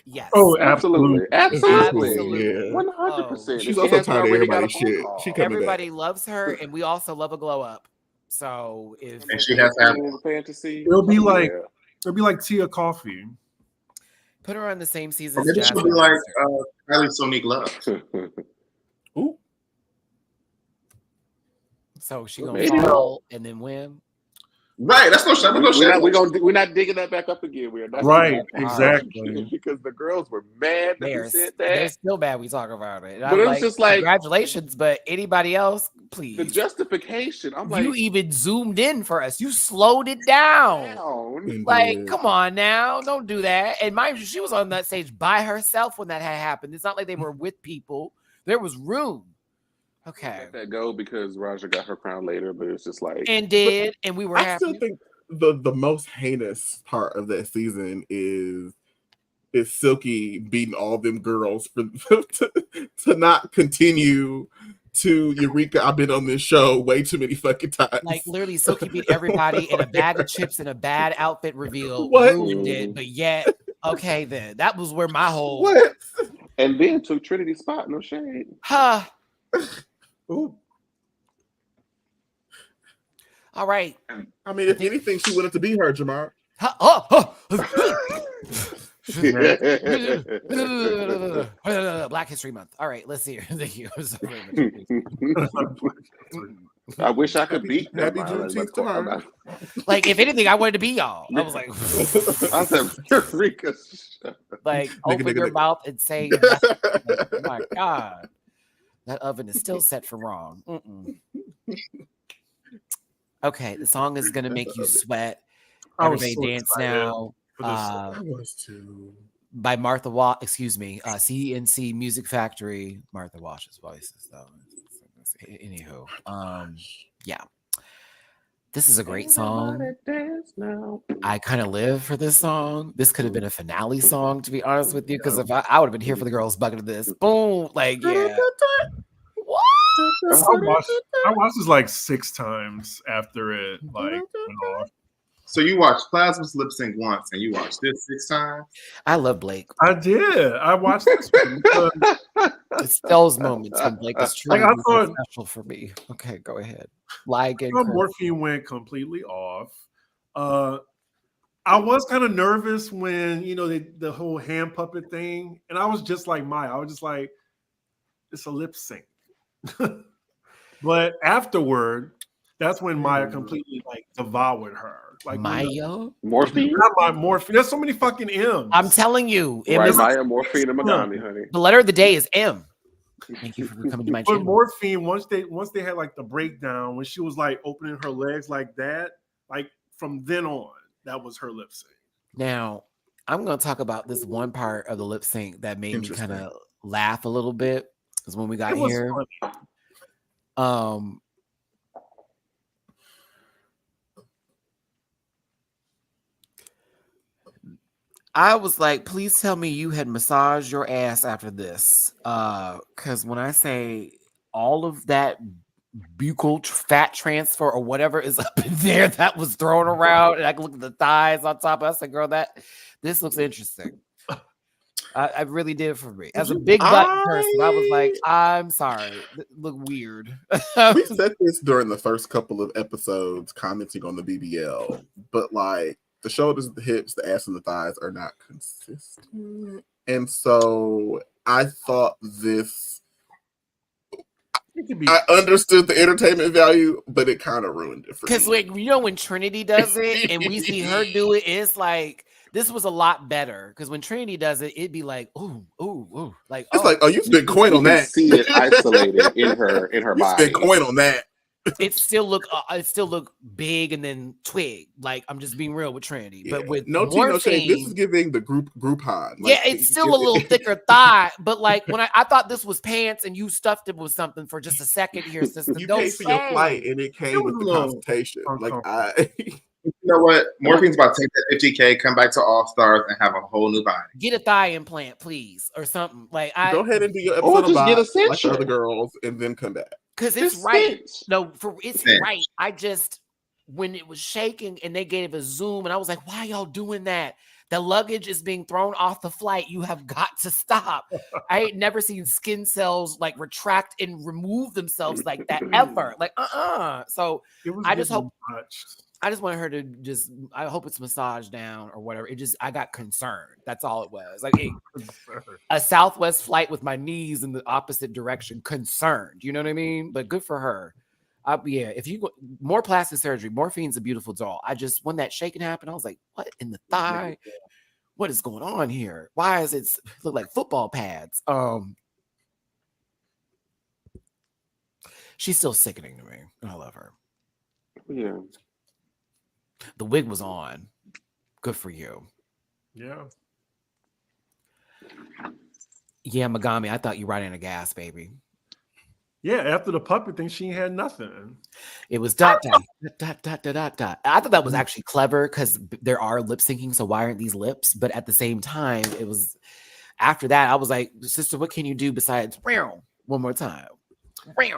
Yes. Oh, absolutely. Absolutely. Yeah. 100%. She's also tired of everybody's shit. Everybody loves her, and we also love a glow up. So if she has to have fantasy, it'll be like Tia Coffee. Put her on the same season. Maybe she'll be like Kylie Sonique Love. Ooh. So she gonna fall and then win. Right, that's no shot. We're not digging that back up again. We're not right, exactly. Because the girls were mad that we said that. They're still mad we talk about it. But it was just like, congratulations, but anybody else, please. The justification. I'm like, you even zoomed in for us. You slowed it down. Like, come on now, don't do that. And mind you, she was on that stage by herself when that had happened. It's not like they were with people. There was room. Okay. Let that go because Raja got her crown later, but it's just like and we were I happy. still think the most heinous part of that season is Silky beating all them girls for to not continue to Eureka. I've been on this show way too many fucking times. Like literally, Silky beat everybody in a bag of chips and a bad outfit reveal. What? Ruined it, but yet, okay, then that was where my whole What? And then took Trinity's spot. No shade. Huh. Ooh. All right. I mean, if anything, she wanted to be her, Jamar. Black History Month. All right, let's see here. Thank you. I wish I could beat them. Happy Juneteenth tomorrow. Like, if anything, I wanted to be y'all. I was like, I said, Rika. Like, open your mouth and say, like, oh my God, that oven is still set for wrong. Okay, the song is gonna make you sweat. Everybody so dance now. I was too. By Martha Wash, excuse me, CNC Music Factory. Martha Wash's voices, though. Anywho, yeah, this is a great song. I kind of live for this song. This could have been a finale song, to be honest with you, because if I would have been here for the girls' bucket of this, boom, like yeah. What? I watched this like 6 times after it like went off. So you watched Plasma's lip sync once, and you watched this 6 times. I love Blake. I did. I watched this one. It's those moments when Blake is truly like I thought, special for me. Okay, go ahead. Lie again. Morphine went completely off. I was kind of nervous when the whole hand puppet thing, and I was just like Maya. I was just like, it's a lip sync. But afterward, that's when Maya completely like devoured her. Like Maya? Morphine? Not my Morphine. There's so many fucking M's. I'm telling you. Right, Maya, Morphine, and Megami, honey. The letter of the day is M. Thank you for coming to my channel. But Morphine, once they had like the breakdown, when she was like opening her legs like that, like from then on, that was her lip sync. Now, I'm going to talk about this one part of the lip sync that made me kind of laugh a little bit. Because when we got here, I was like, please tell me you had massaged your ass after this. Because when I say all of that buccal fat transfer or whatever is up in there that was thrown around, and I can look at the thighs on top. I said, girl, this looks interesting. I really did for me. As a big butt person, I was like, I'm sorry. Look weird. We said this during the first couple of episodes commenting on the BBL, but like the shoulders, the hips, the ass, and the thighs are not consistent. And so I thought this, I understood the entertainment value, but it kind of ruined it for me. Because like, when Trinity does it and we see her do it, it's like, this was a lot better because when Trinity does it, it'd be like, ooh, ooh, ooh. Like, it's like, oh, you spent coin on that. See it isolated in her body. You spent coin on that. It still look big and then twig. Like, I'm just being real with Trinity. Yeah. But with no tea, no shade. This is giving the Groupon. Like, yeah, it's still a little thicker thigh. But like when I thought this was pants and you stuffed it with something for just a second here, sister. You paid for your flight and it came with the consultation. Like You know what? Morphine's about to take that 50K, come back to All Stars, and have a whole new body. Get a thigh implant, please, or something. Like, go ahead and do your episode of Box, like the other girls, and then come back. Because it's right. No, it's right. I just, when it was shaking and they gave a zoom, and I was like, why y'all doing that? The luggage is being thrown off the flight. You have got to stop. I ain't never seen skin cells like retract and remove themselves like that ever. Like, So I just hope. I just wanted her to I hope it's massaged down or whatever. I got concerned. That's all it was. Like a Southwest flight with my knees in the opposite direction, concerned. You know what I mean? But good for her. Yeah, if you go, more plastic surgery, Morphine's a beautiful doll. When that shaking happened, I was like, what in the thigh? What is going on here? Why does it look like football pads? She's still sickening to me. I love her. Yeah. The wig was on. Good for you. Yeah. Yeah, Megami, I thought you were riding a gas, baby. Yeah, after the puppet thing, she had nothing. It was dot. I thought that was actually clever because there are lip syncing, so why aren't these lips? But at the same time, it was after that, I was like, sister, what can you do besides one more time? I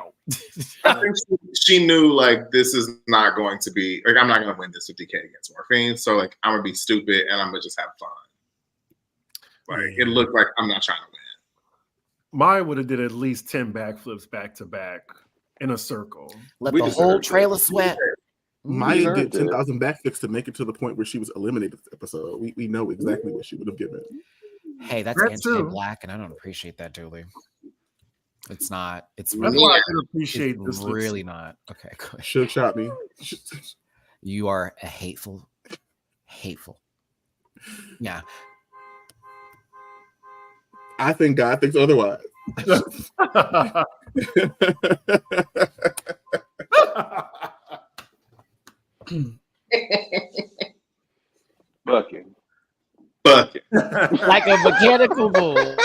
think she knew like this is not going to be like I'm not going to win this 50K against Morphine, so like I'm gonna be stupid and I'm gonna just have fun. Like it looked like I'm not trying to win. Maya would have did at least 10 backflips back to back in a circle. Let the whole trailer sweat. Maya did 10,000 backflips to make it to the point where she was eliminated this episode. We know exactly what she would have given. Hey, that's anti-black, and I don't appreciate that, Dooley. It's not. It's really, really, I can appreciate this. Really not. Okay, good. Should shot me. You are a hateful. Yeah. I think God thinks otherwise. Bucking. Like a mechanical bull.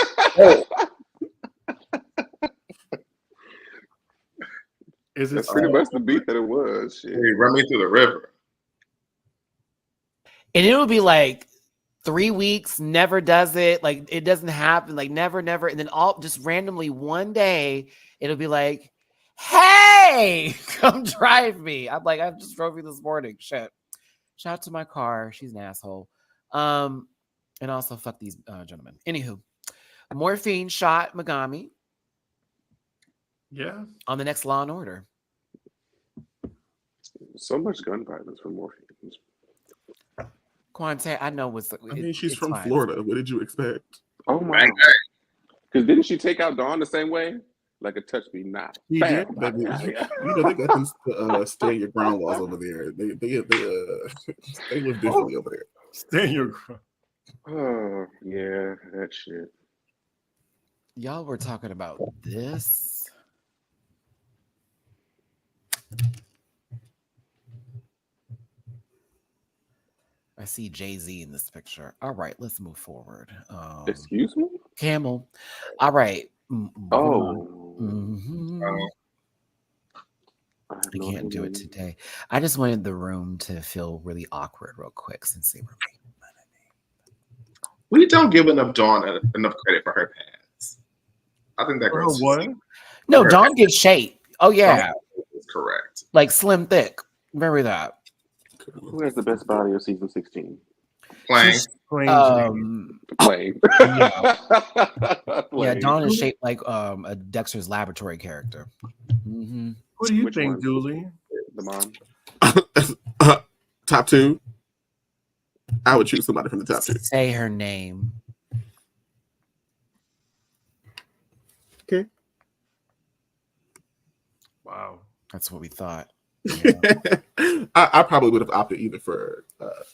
That's pretty much the beat that it was. Shit. Hey, run me through the river. And it would be like 3 weeks, never does it. Like it doesn't happen. Like never. And then all just randomly one day, it'll be like, hey, come drive me. I'm like, I just drove you this morning. Shit. Shout out to my car. She's an asshole. And also fuck these gentlemen. Anywho, Morphine shot Megami. Yeah. On the next Law and Order. So much gun violence for Morphine. Quante, I know what's. I mean, she's from Florida. What did you expect? Oh my! Because didn't she take out Dawn the same way? Like a touch me not. He did. You know they got them stand your ground laws over there. They live differently over there. Stand your ground. Oh yeah, that shit. Y'all were talking about this. I see Jay-Z in this picture. All right, let's move forward. Excuse me? Camel. All right. Oh. Mm-hmm. I can't do it today. I just wanted the room to feel really awkward real quick since they were making fun of me. We don't give enough Dawn enough credit for her pants. I think that girl's what? No, Dawn gives shape. Oh, yeah. That's correct. Like slim thick. Remember that. Who has the best body of season 16? Plain. Plain. Yeah, Dawn is shaped like a Dexter's Laboratory character. Mm-hmm. What do you think, Dooley? The mom. Top two. I would choose somebody from the top two. Say her name. Okay. Wow. That's what we thought. Yeah. I probably would have opted either for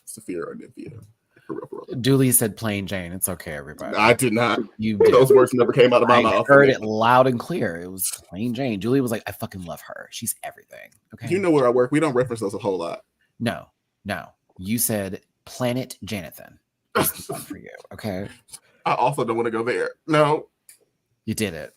Sophia or Nymphia. For real. Dooley said plain Jane. It's okay, everybody. I did not. You Those words never came out of my mouth. I heard it loud and clear. It was plain Jane. Dooley was like, I fucking love her. She's everything. Okay. You know where I work. We don't reference those a whole lot. No. You said Planet Jonathan. This is for you. Okay. I also don't want to go there. No. You did it.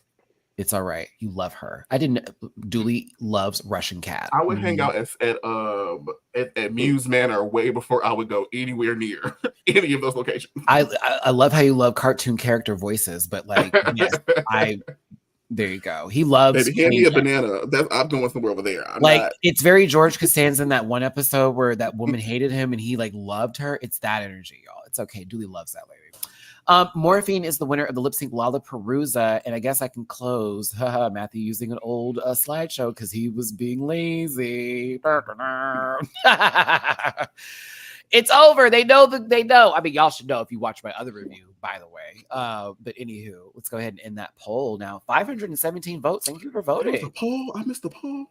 It's all right. You love her. I didn't. Dooley loves Russian Cat. I would hang out at Muse Manor way before I would go anywhere near any of those locations. I love how you love cartoon character voices, but like, yes, there you go. He loves. Baby, hand me a banana. I'm going somewhere over there. It's very George Costanza in that one episode where that woman hated him and he like loved her. It's that energy, y'all. It's okay. Dooley loves that lady. Morphine is the winner of the Lipsync Lalaparuza, and I guess I can close Matthew using an old slideshow because he was being lazy. It's over. They know that they know. I mean, y'all should know if you watch my other review, by the way. But anywho, let's go ahead and end that poll now. 517 votes. Thank you for voting. The poll. I missed the poll.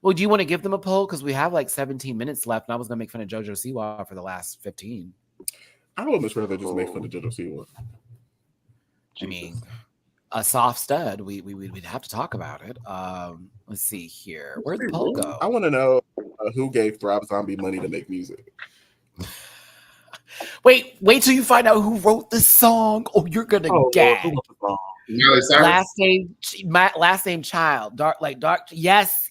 Well, do you want to give them a poll? Because we have like 17 minutes left, and I was going to make fun of JoJo Siwa for the last 15. I would much rather just make fun of JoJo Siwa. I mean, a soft stud. We'd have to talk about it. Let's see here. Where'd the poll go? I want to know who gave Thrive Zombie money to make music. Wait till you find out who wrote this song. Oh, you're gonna gag. Miley Cyrus? last name Child. Dark. Yes.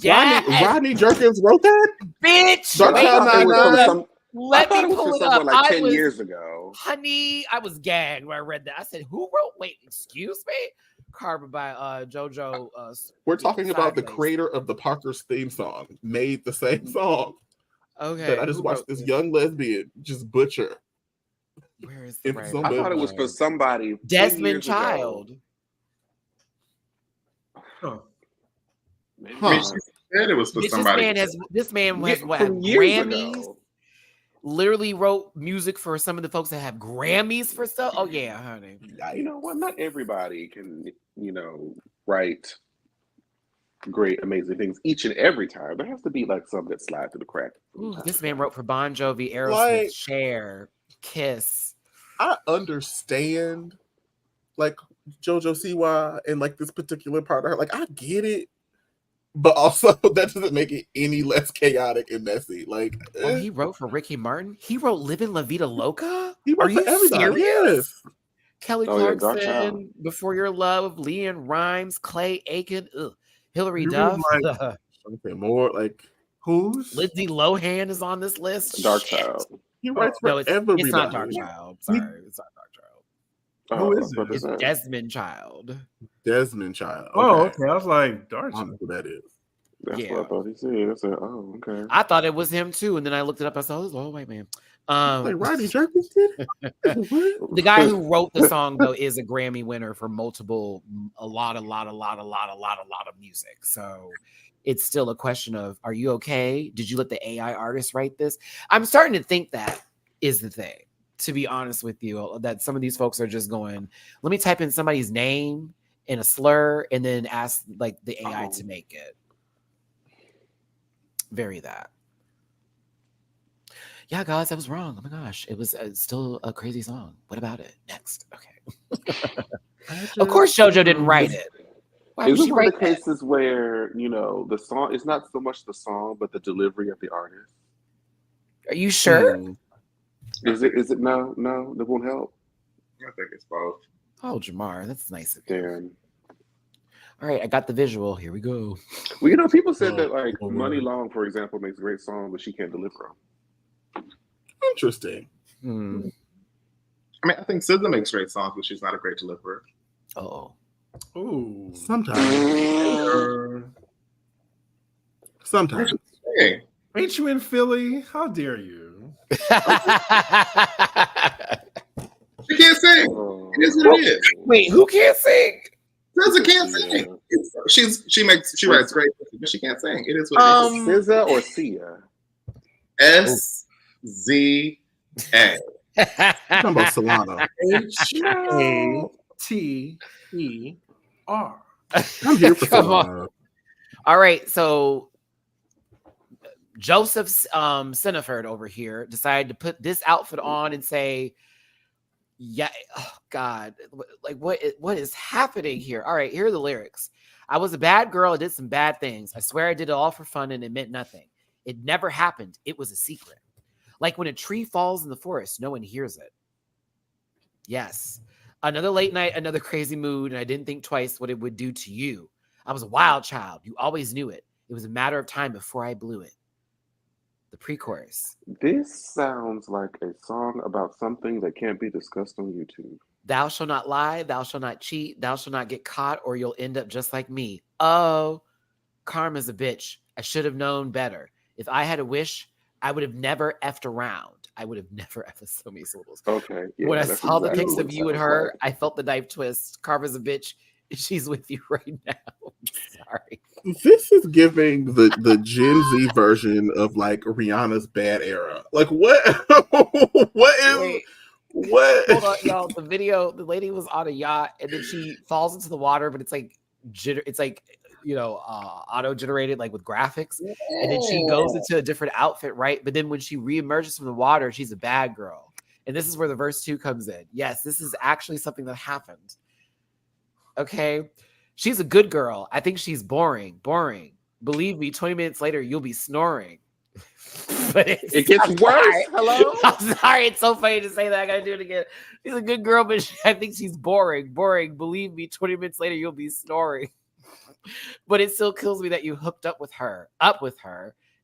Rodney Jerkins wrote that? Bitch. Dark Wait, Child 99. let me pull it up. Like 10 years ago. Honey, I was gagged when I read that. I said, who wrote? Wait, excuse me? Carved by JoJo. We're talking about the Sideways. creator of the Parker's theme song made the same song. Okay. That I just watched this young lesbian just butcher. Where is the right? I thought it was for somebody. Desmond Child. Huh. Maybe she said it was for somebody. This man has what? From years Grammys. ago. Literally wrote music for some of the folks that have Grammys for stuff. Oh yeah, honey. You know what? Not everybody can, write great, amazing things each and every time. There has to be like some that slide through the crack. Ooh, this man wrote for Bon Jovi, Aerosmith, Cher, Kiss. I understand, like JoJo Siwa and like this particular part of her. Like I get it, but also that doesn't make it any less chaotic and messy. Like, he wrote for Ricky Martin. He wrote "Living La Vida Loca." He wrote for everybody. Yes. Kelly Clarkson, Before Your Love, Leanne Rimes, Clay Aiken, Hillary Duff. Something more like who's Lindsay Lohan is on this list. Dark Child. He writes for everybody. It's not Dark Child. Sorry, it's not Dark Child. Who is it? It's Desmond Child. Desmond Child. Okay. Oh, okay. I was like, Dark I don't know who that is. That's what I thought he said. I said, oh, okay. I thought it was him too, and then I looked it up. I saw, oh wait, man. Like Rodney Jerkins did. The guy who wrote the song though is a Grammy winner for a lot of music. So it's still a question of, are you okay? Did you let the AI artist write this? I'm starting to think that is the thing, to be honest with you, that some of these folks are just going, let me type in somebody's name in a slur and then ask like the AI to make it. Very that. Yeah, guys, I was wrong. Oh my gosh. It was still a crazy song. What about it? Next. Okay. Of course, JoJo didn't write it. Why would Is she it one of write the that? cases where, the song, it's not so much the song, but the delivery of the artist? Are you sure? Is it no, that won't help? I think it's both. Oh, Jamar, that's nice of you. Damn. All right, I got the visual. Here we go. Well, people said that like Money Long, for example, makes a great song, but she can't deliver them. Interesting. I mean, I think SZA makes great songs, but she's not a great deliverer. Oh. Ooh. Sometimes. Sometimes. Hey. Ain't you in Philly? How dare you? She can't sing. It is what it is. Wait, who can't sing? SZA can't sing. She writes great, but she can't sing. It is what it is. SZA or Sia? SZA. Talking about Solano. HATER. I'm here for Solano. All right, so Joseph Siniford over here decided to put this outfit on and say, yeah, oh God, like what is happening here? All right, here are the lyrics. I was a bad girl. I did some bad things. I swear I did it all for fun and it meant nothing. It never happened. It was a secret. Like when a tree falls in the forest, no one hears it. Yes. Another late night, another crazy mood, and I didn't think twice what it would do to you. I was a wild child. You always knew it. It was a matter of time before I blew it. The pre-chorus. This sounds like a song about something that can't be discussed on YouTube. Thou shalt not lie. Thou shalt not cheat. Thou shalt not get caught or you'll end up just like me. Oh, karma's a bitch. I should have known better. If I had a wish, I would have never effed around. I would have never effed so many syllables. Okay. Yeah, when I saw the pics what of it you and sounds her, like. I felt the knife twist. Karma's a bitch. She's with you right now. Sorry. This is giving the Gen Z version of like Rihanna's Bad Era. Like what? Wait. What? Hold on, y'all. The video, the lady was on a yacht and then she falls into the water, but it's like auto-generated, like with graphics. Yeah. And then she goes into a different outfit, right? But then when she reemerges from the water, she's a bad girl. And this is where the verse 2 comes in. Yes, this is actually something that happened. Okay. She's a good girl. I think she's boring. Believe me, 20 minutes later, you'll be snoring. But it gets worse. Hello? I'm sorry. It's so funny to say that. I got to do it again. She's a good girl, but I think she's boring. Boring. Believe me, 20 minutes later, you'll be snoring. But it still kills me that you hooked up with her.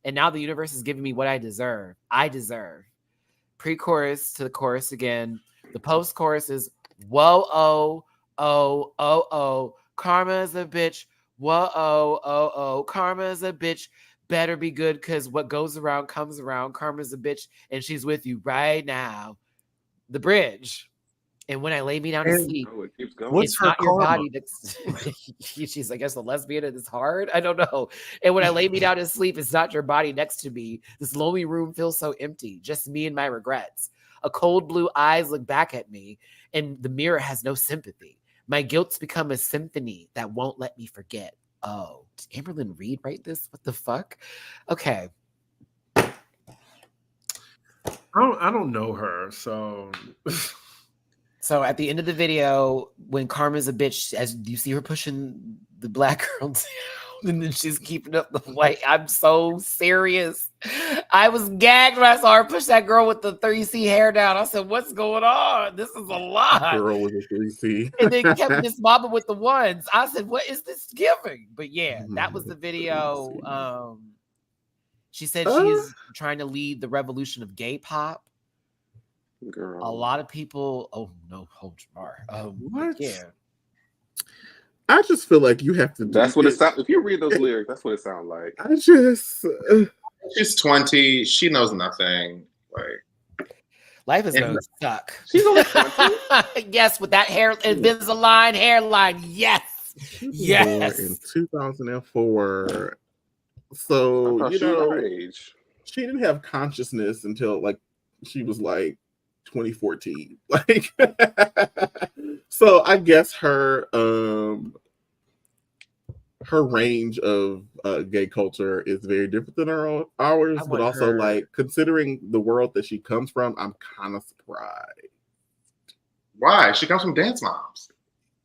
And now the universe is giving me what I deserve. Pre-chorus to the chorus again. The post-chorus is, whoa, oh, karma's a bitch. Whoa, oh, karma's a bitch. Better be good, because what goes around comes around. Karma's a bitch, and she's with you right now. The bridge. And when I lay me down to sleep, it keeps going. What's her not your karma? body. She's, I guess, a lesbian and it's hard. I don't know. And when I lay me down to sleep, it's not your body next to me. This lonely room feels so empty. Just me and my regrets. A cold blue eyes look back at me, and the mirror has no sympathy. My guilt's become a symphony that won't let me forget. Oh, did Amberlynn Reed write this? What the fuck? Okay. I don't know her, so. So at the end of the video, when Karma's a bitch, as you see her pushing the black girl down, and then she's keeping up the white. I'm so serious. I was gagged when I saw her push that girl with the 3C hair down. I said, what's going on? This is a lot. Girl with a 3C. And then kept this mobbing with the ones. I said, what is this giving? But yeah, that was the video. She said she's trying to lead the revolution of gay pop. Girl. A lot of people. Oh no, hold Jamar. What? Yeah. I just feel like you have to. That's what it sounds. If you read those lyrics, that's what it sounds like. I just. She's 20. She knows nothing. Like, life is gonna suck. She's only 20. Yes, with that hair, Invisalign hairline. Yes, yes. In 2004. So you know, her age. She didn't have consciousness until like she was like 2014. Like, so I guess her range of gay culture is very different than ours, but also like considering the world that she comes from, I'm kind of surprised. Why? She comes from dance moms.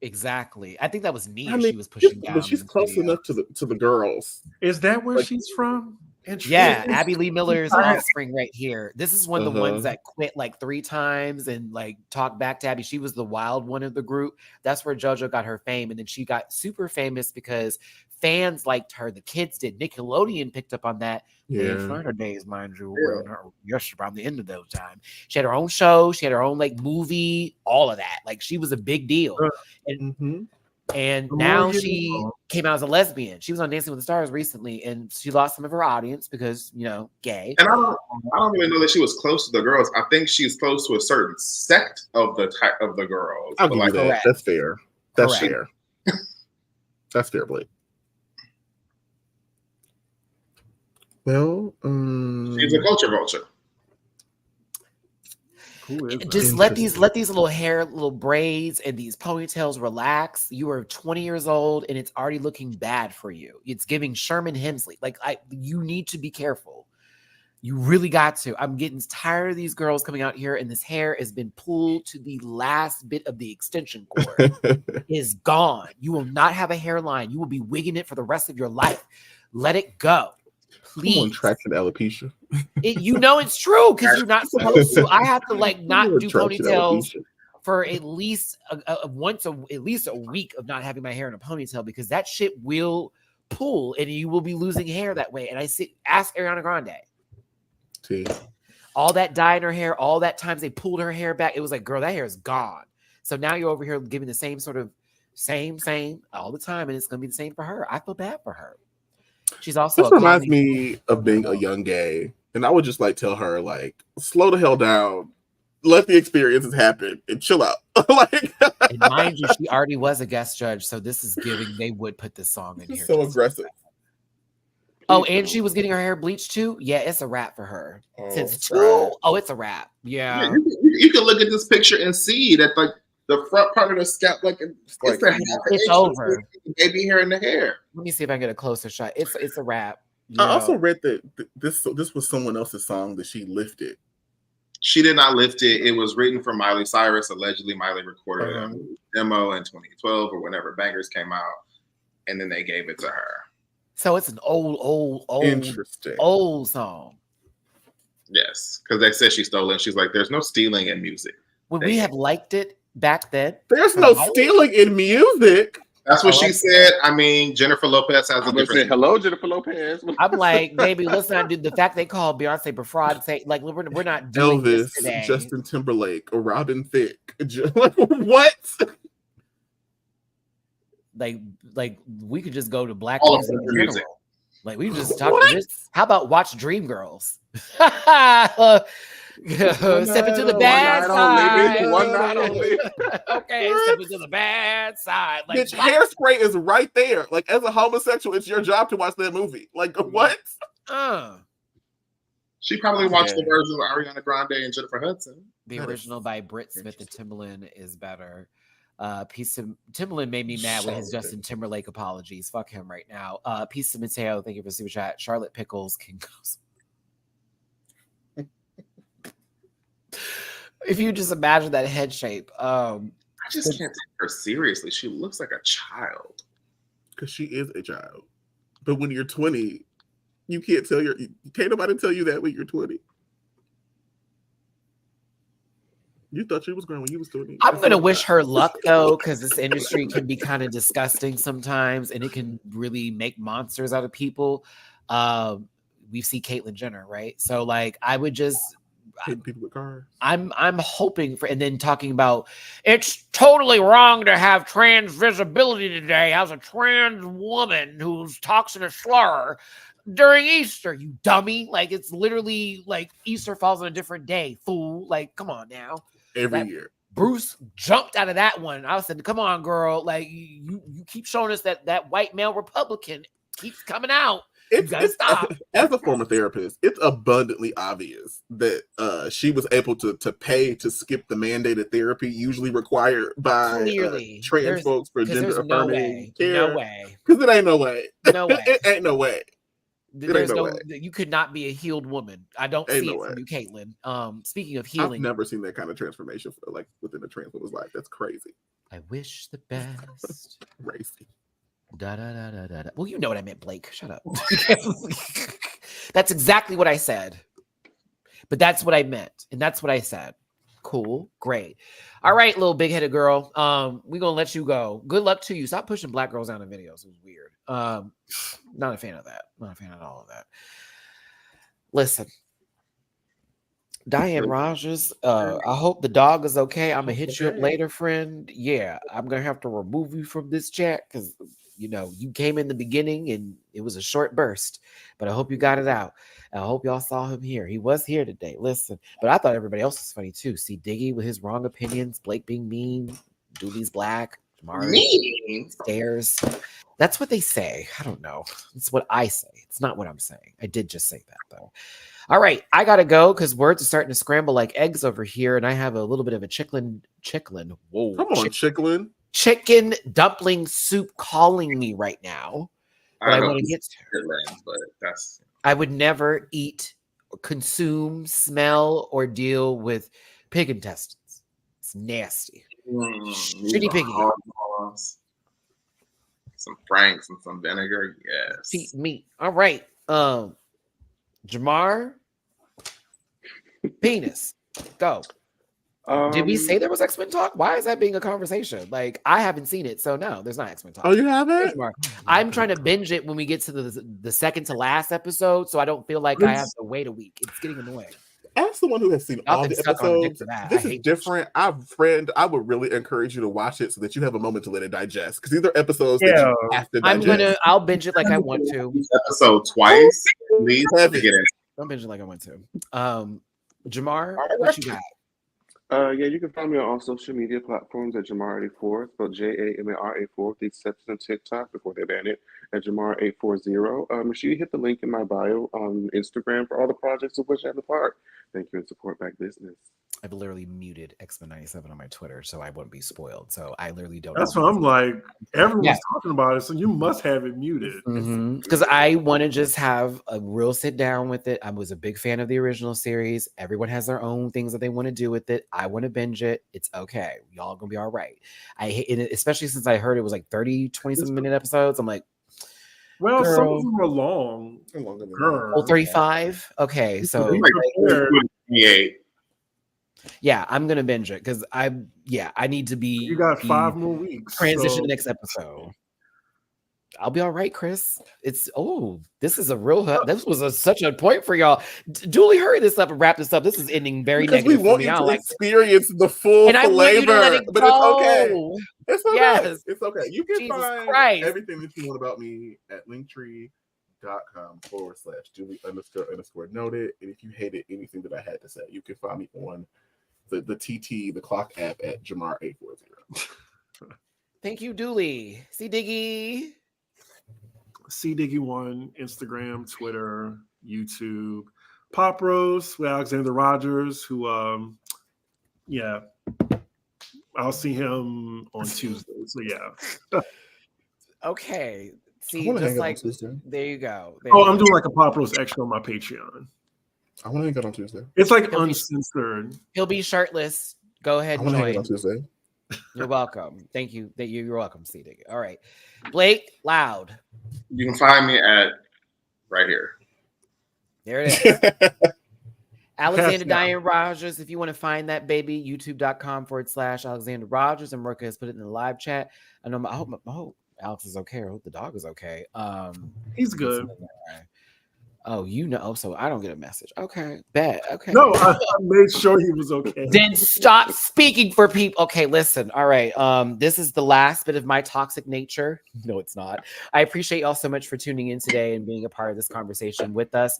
Exactly. I think that was me. I mean, she was pushing down. But she's close enough to the girls. Is that where she's from? Yeah, Abby Lee Miller's offspring right here. This is one of the ones that quit like 3 times and like talked back to Abby. She was the wild one of the group. That's where JoJo got her fame. And then she got super famous because fans liked her. The kids did. Nickelodeon picked up on that. Yeah. In her days, mind you. Yes, around the end of those times. She had her own show. She had her own like movie, all of that. Like she was a big deal. And now she came out as a lesbian. She was on Dancing with the Stars recently, and she lost some of her audience because, you know, gay. And I don't really know that she was close to the girls. I think she's close to a certain sect of the type of the girls. I'll give you that. Correct. That's fair. That's Correct. fair. That's fair, Blake. Well, she's a culture vulture. Just let these little hair, little braids, and these ponytails relax. You are 20 years old, and it's already looking bad for you. It's giving Sherman Hemsley. Like you need to be careful. You really got to. I'm getting tired of these girls coming out here, and this hair has been pulled to the last bit of the extension cord. It is gone. You will not have a hairline. You will be wigging it for the rest of your life. Let it go. Please. I'm on traction alopecia. You know it's true because you're not supposed to. I have to like not do ponytails for at least at least a week of not having my hair in a ponytail because that shit will pull and you will be losing hair that way. And ask Ariana Grande. See. All that dye in her hair, all that times they pulled her hair back. It was like, girl, that hair is gone. So now you're over here giving the same sort of same all the time, and it's gonna be the same for her. I feel bad for her. She's also. This reminds me of being a young gay, and I would just like tell her like, slow the hell down, let the experiences happen, and chill out. Like, and mind you, she already was a guest judge, so this is giving. They would put this song in here. So aggressive. Oh, and she was getting her hair bleached too. Yeah, it's a wrap for her. It's a wrap. Yeah, you can look at this picture and see that like the front part of the scalp, like it's over. Baby hair in the hair. Let me see if I can get a closer shot. It's a wrap. I also read that this was someone else's song that she lifted. She did not lift it. It was written for Miley Cyrus. Allegedly, Miley recorded a demo in 2012 or whenever Bangers came out, and then they gave it to her. So it's an old Interesting. old song. Yes, because they said she stole it. She's like, "There's no stealing in music." Would we have liked it back then? There's no stealing in music. That's what she said. I mean, Jennifer Lopez has a different. Say hello, Jennifer Lopez. I'm like, baby, let's not do the fact they call Beyonce Befraud. Say like we're not doing Elvis, this today. Justin Timberlake, or Robin Thicke. Like, what? Like we could just go to black All music of in the general. music. Like we just talk this. How about watch Dreamgirls? Step into the bad side. One night only. Okay, step into the bad side. Like Bitch, Hairspray is right there. Like, as a homosexual, it's your job to watch that movie. Like, what? She probably watched the version of Ariana Grande and Jennifer Hudson. The original by Britt Smith and Timbaland is better. Timbaland made me mad with his Justin Timberlake apologies. Fuck him right now. Peace to Mateo. Thank you for super chat. Charlotte Pickles can go. If you just imagine that head shape, I just can't take her seriously. She looks like a child. Because she is a child. But when you're 20, you can't nobody tell you that when you're 20. You thought she was grown when you was 20. I'm gonna wish her luck though, because this industry can be kind of disgusting sometimes, and it can really make monsters out of people. We see Caitlyn Jenner, right? So like, I would just. Hitting people with cars. I'm hoping for, and then talking about it's totally wrong to have trans visibility today as a trans woman who talks in a slur during Easter, you dummy. Like, it's literally like Easter falls on a different day, fool. Like, come on now. Every year. Bruce jumped out of that one. I said, come on, girl. Like, you keep showing us that white male Republican keeps coming out. It's stop. As a former therapist, it's abundantly obvious that she was able to pay to skip the mandated therapy usually required by trans folks for gender affirming care. No way. Because it ain't no way. No way. It ain't no way. There's no way. You could not be a healed woman. I don't see it from you, Caitlyn. Speaking of healing, I've never seen that kind of transformation like within a trans woman's life. That's crazy. I wish the best. Racy. Da, da, da, da, da, da. Well, you know what I meant, Blake. Shut up. That's exactly what I said. But that's what I meant. And that's what I said. Cool. Great. All right, little big-headed girl. We're going to let you go. Good luck to you. Stop pushing black girls down in videos. It was weird. Not a fan of that. Not a fan of all of that. Listen. Diane Rogers, I hope the dog is okay. I'm going to hit you up later, friend. Yeah, I'm going to have to remove you from this chat because, you know, you came in the beginning and it was a short burst, but I hope you got it out. I hope y'all saw him here. He was here today. Listen, but I thought everybody else was funny too. See Diggy with his wrong opinions, Blake being mean, Dooley's black, Jamar mean stairs. That's what they say. I don't know. It's what I say. It's not what I'm saying. I did just say that though. All right, I gotta go because words are starting to scramble like eggs over here, and I have a little bit of a chicken. Whoa, come on, chicken. Chicken dumpling soup calling me right now. But I want to get to. But that's. I would never eat, consume, smell, or deal with pig intestines. It's nasty. Shitty piggy. Some franks and some vinegar. Yes. Eat meat. All right. Jamar, penis, go. Did we say there was X-Men talk? Why is that being a conversation? Like, I haven't seen it, so no, there's not X-Men talk. Oh, you haven't? I'm trying to binge it when we get to the second to last episode, so I don't feel like I have to wait a week. It's getting annoying. As someone who has seen all the episodes, this is different. I would really encourage you to watch it so that you have a moment to let it digest. Because these are episodes that you have to digest. I'll binge it like I want to. Episode twice. Please have to get it. I'll binge it like I want to. Jamar, what you got? Yeah, you can find me on all social media platforms at Jamar84, spelled Jamar84, with the exception of TikTok before they ban it, at Jamar840. Make sure you hit the link in my bio on Instagram for all the projects of which I'm a part. Thank you and support Back Business. I've literally muted X-Men97 on my Twitter, so I wouldn't be spoiled. So I literally don't. That's what I'm like. Everyone's talking about it, so you must have it muted. Because I want to just have a real sit down with it. I was a big fan of the original series. Everyone has their own things that they want to do with it. I want to binge it. It's okay. Y'all gonna be all right. I hate it, especially since I heard it was like 20 something minute episodes. I'm like, Well, some Girl. of them are long. They're longer than Girl. Oh, 35? Okay, so Like 28. yeah, I'm gonna binge it because I need to be. You got 5 more weeks. Transition to next episode. I'll be all right, Chris. This is a real. This was such a point for y'all. Dooley, hurry this up and wrap this up. This is ending very because negative. we want you to experience the full and I want you to let it but go. it's okay. It's okay. Yes. It's okay. You can Jesus find Christ. everything that you want about me at linktree.com/Dooley__noted. And if you hated anything that I had to say, you can find me on the TT, the clock app at Jamar840. Thank you, Dooley. See Diggy. See Diggy1, Instagram, Twitter, YouTube. Pop Rose with Alexander Rogers, who I'll see him on Tuesday. So yeah. Okay. See, I just hang like out on Tuesday. there you go. I'm doing like a Pop Rose extra on my Patreon. I want to hang out on Tuesday. It's like uncensored. He'll be shirtless. Go ahead and I want to hang join. out on Tuesday. You're welcome. Thank you. You're welcome, C. Diggy. All right. Blake, loud. You can find me at right here. There it is. Alexander Diane Rogers. If you want to find that baby, youtube.com/Alexander Rogers. And Merca has put it in the live chat. I hope Alex is okay. I hope the dog is okay. He's good. Oh, so I don't get a message. Okay, bet. Okay. No, I made sure he was okay. Then stop speaking for people. Okay, listen. All right. This is the last bit of my toxic nature. No, it's not. I appreciate y'all so much for tuning in today and being a part of this conversation with us.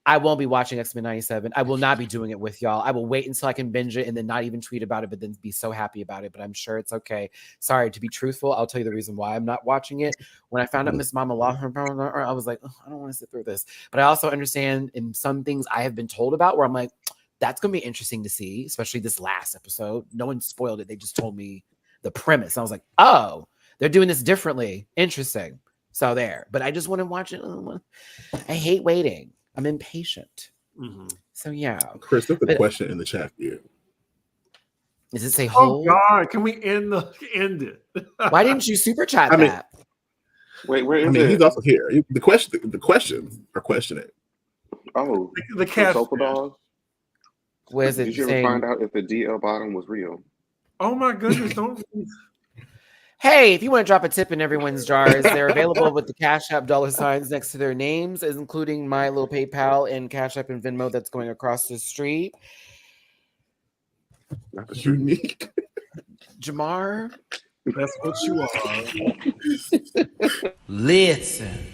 I won't be watching X-Men 97. I will not be doing it with y'all. I will wait until I can binge it and then not even tweet about it, but then be so happy about it. But I'm sure it's okay. Sorry, to be truthful, I'll tell you the reason why I'm not watching it. When I found out Miss Mama Law, I was like, I don't want to sit through this. But I also understand in some things I have been told about where I'm like, that's going to be interesting to see, especially this last episode. No one spoiled it. They just told me the premise. I was like, oh, they're doing this differently. Interesting. So there. But I just want to watch it. I hate waiting. I'm impatient. Mm-hmm. So yeah. Chris, there's a question in the chat for you. Does it say hold? Oh God, can we end it? Why didn't you super chat that? Wait, where is it? He's also here. The questions are questioning. Oh, the cat Sofa Dog. Where is it? Did you ever find out if the DL bottom was real? Oh my goodness! Don't. Hey, if you want to drop a tip in everyone's jars, they're available with the Cash App $ next to their names, including my little PayPal and Cash App and Venmo that's going across the street. That's unique. Jamar, that's what you are. Listen.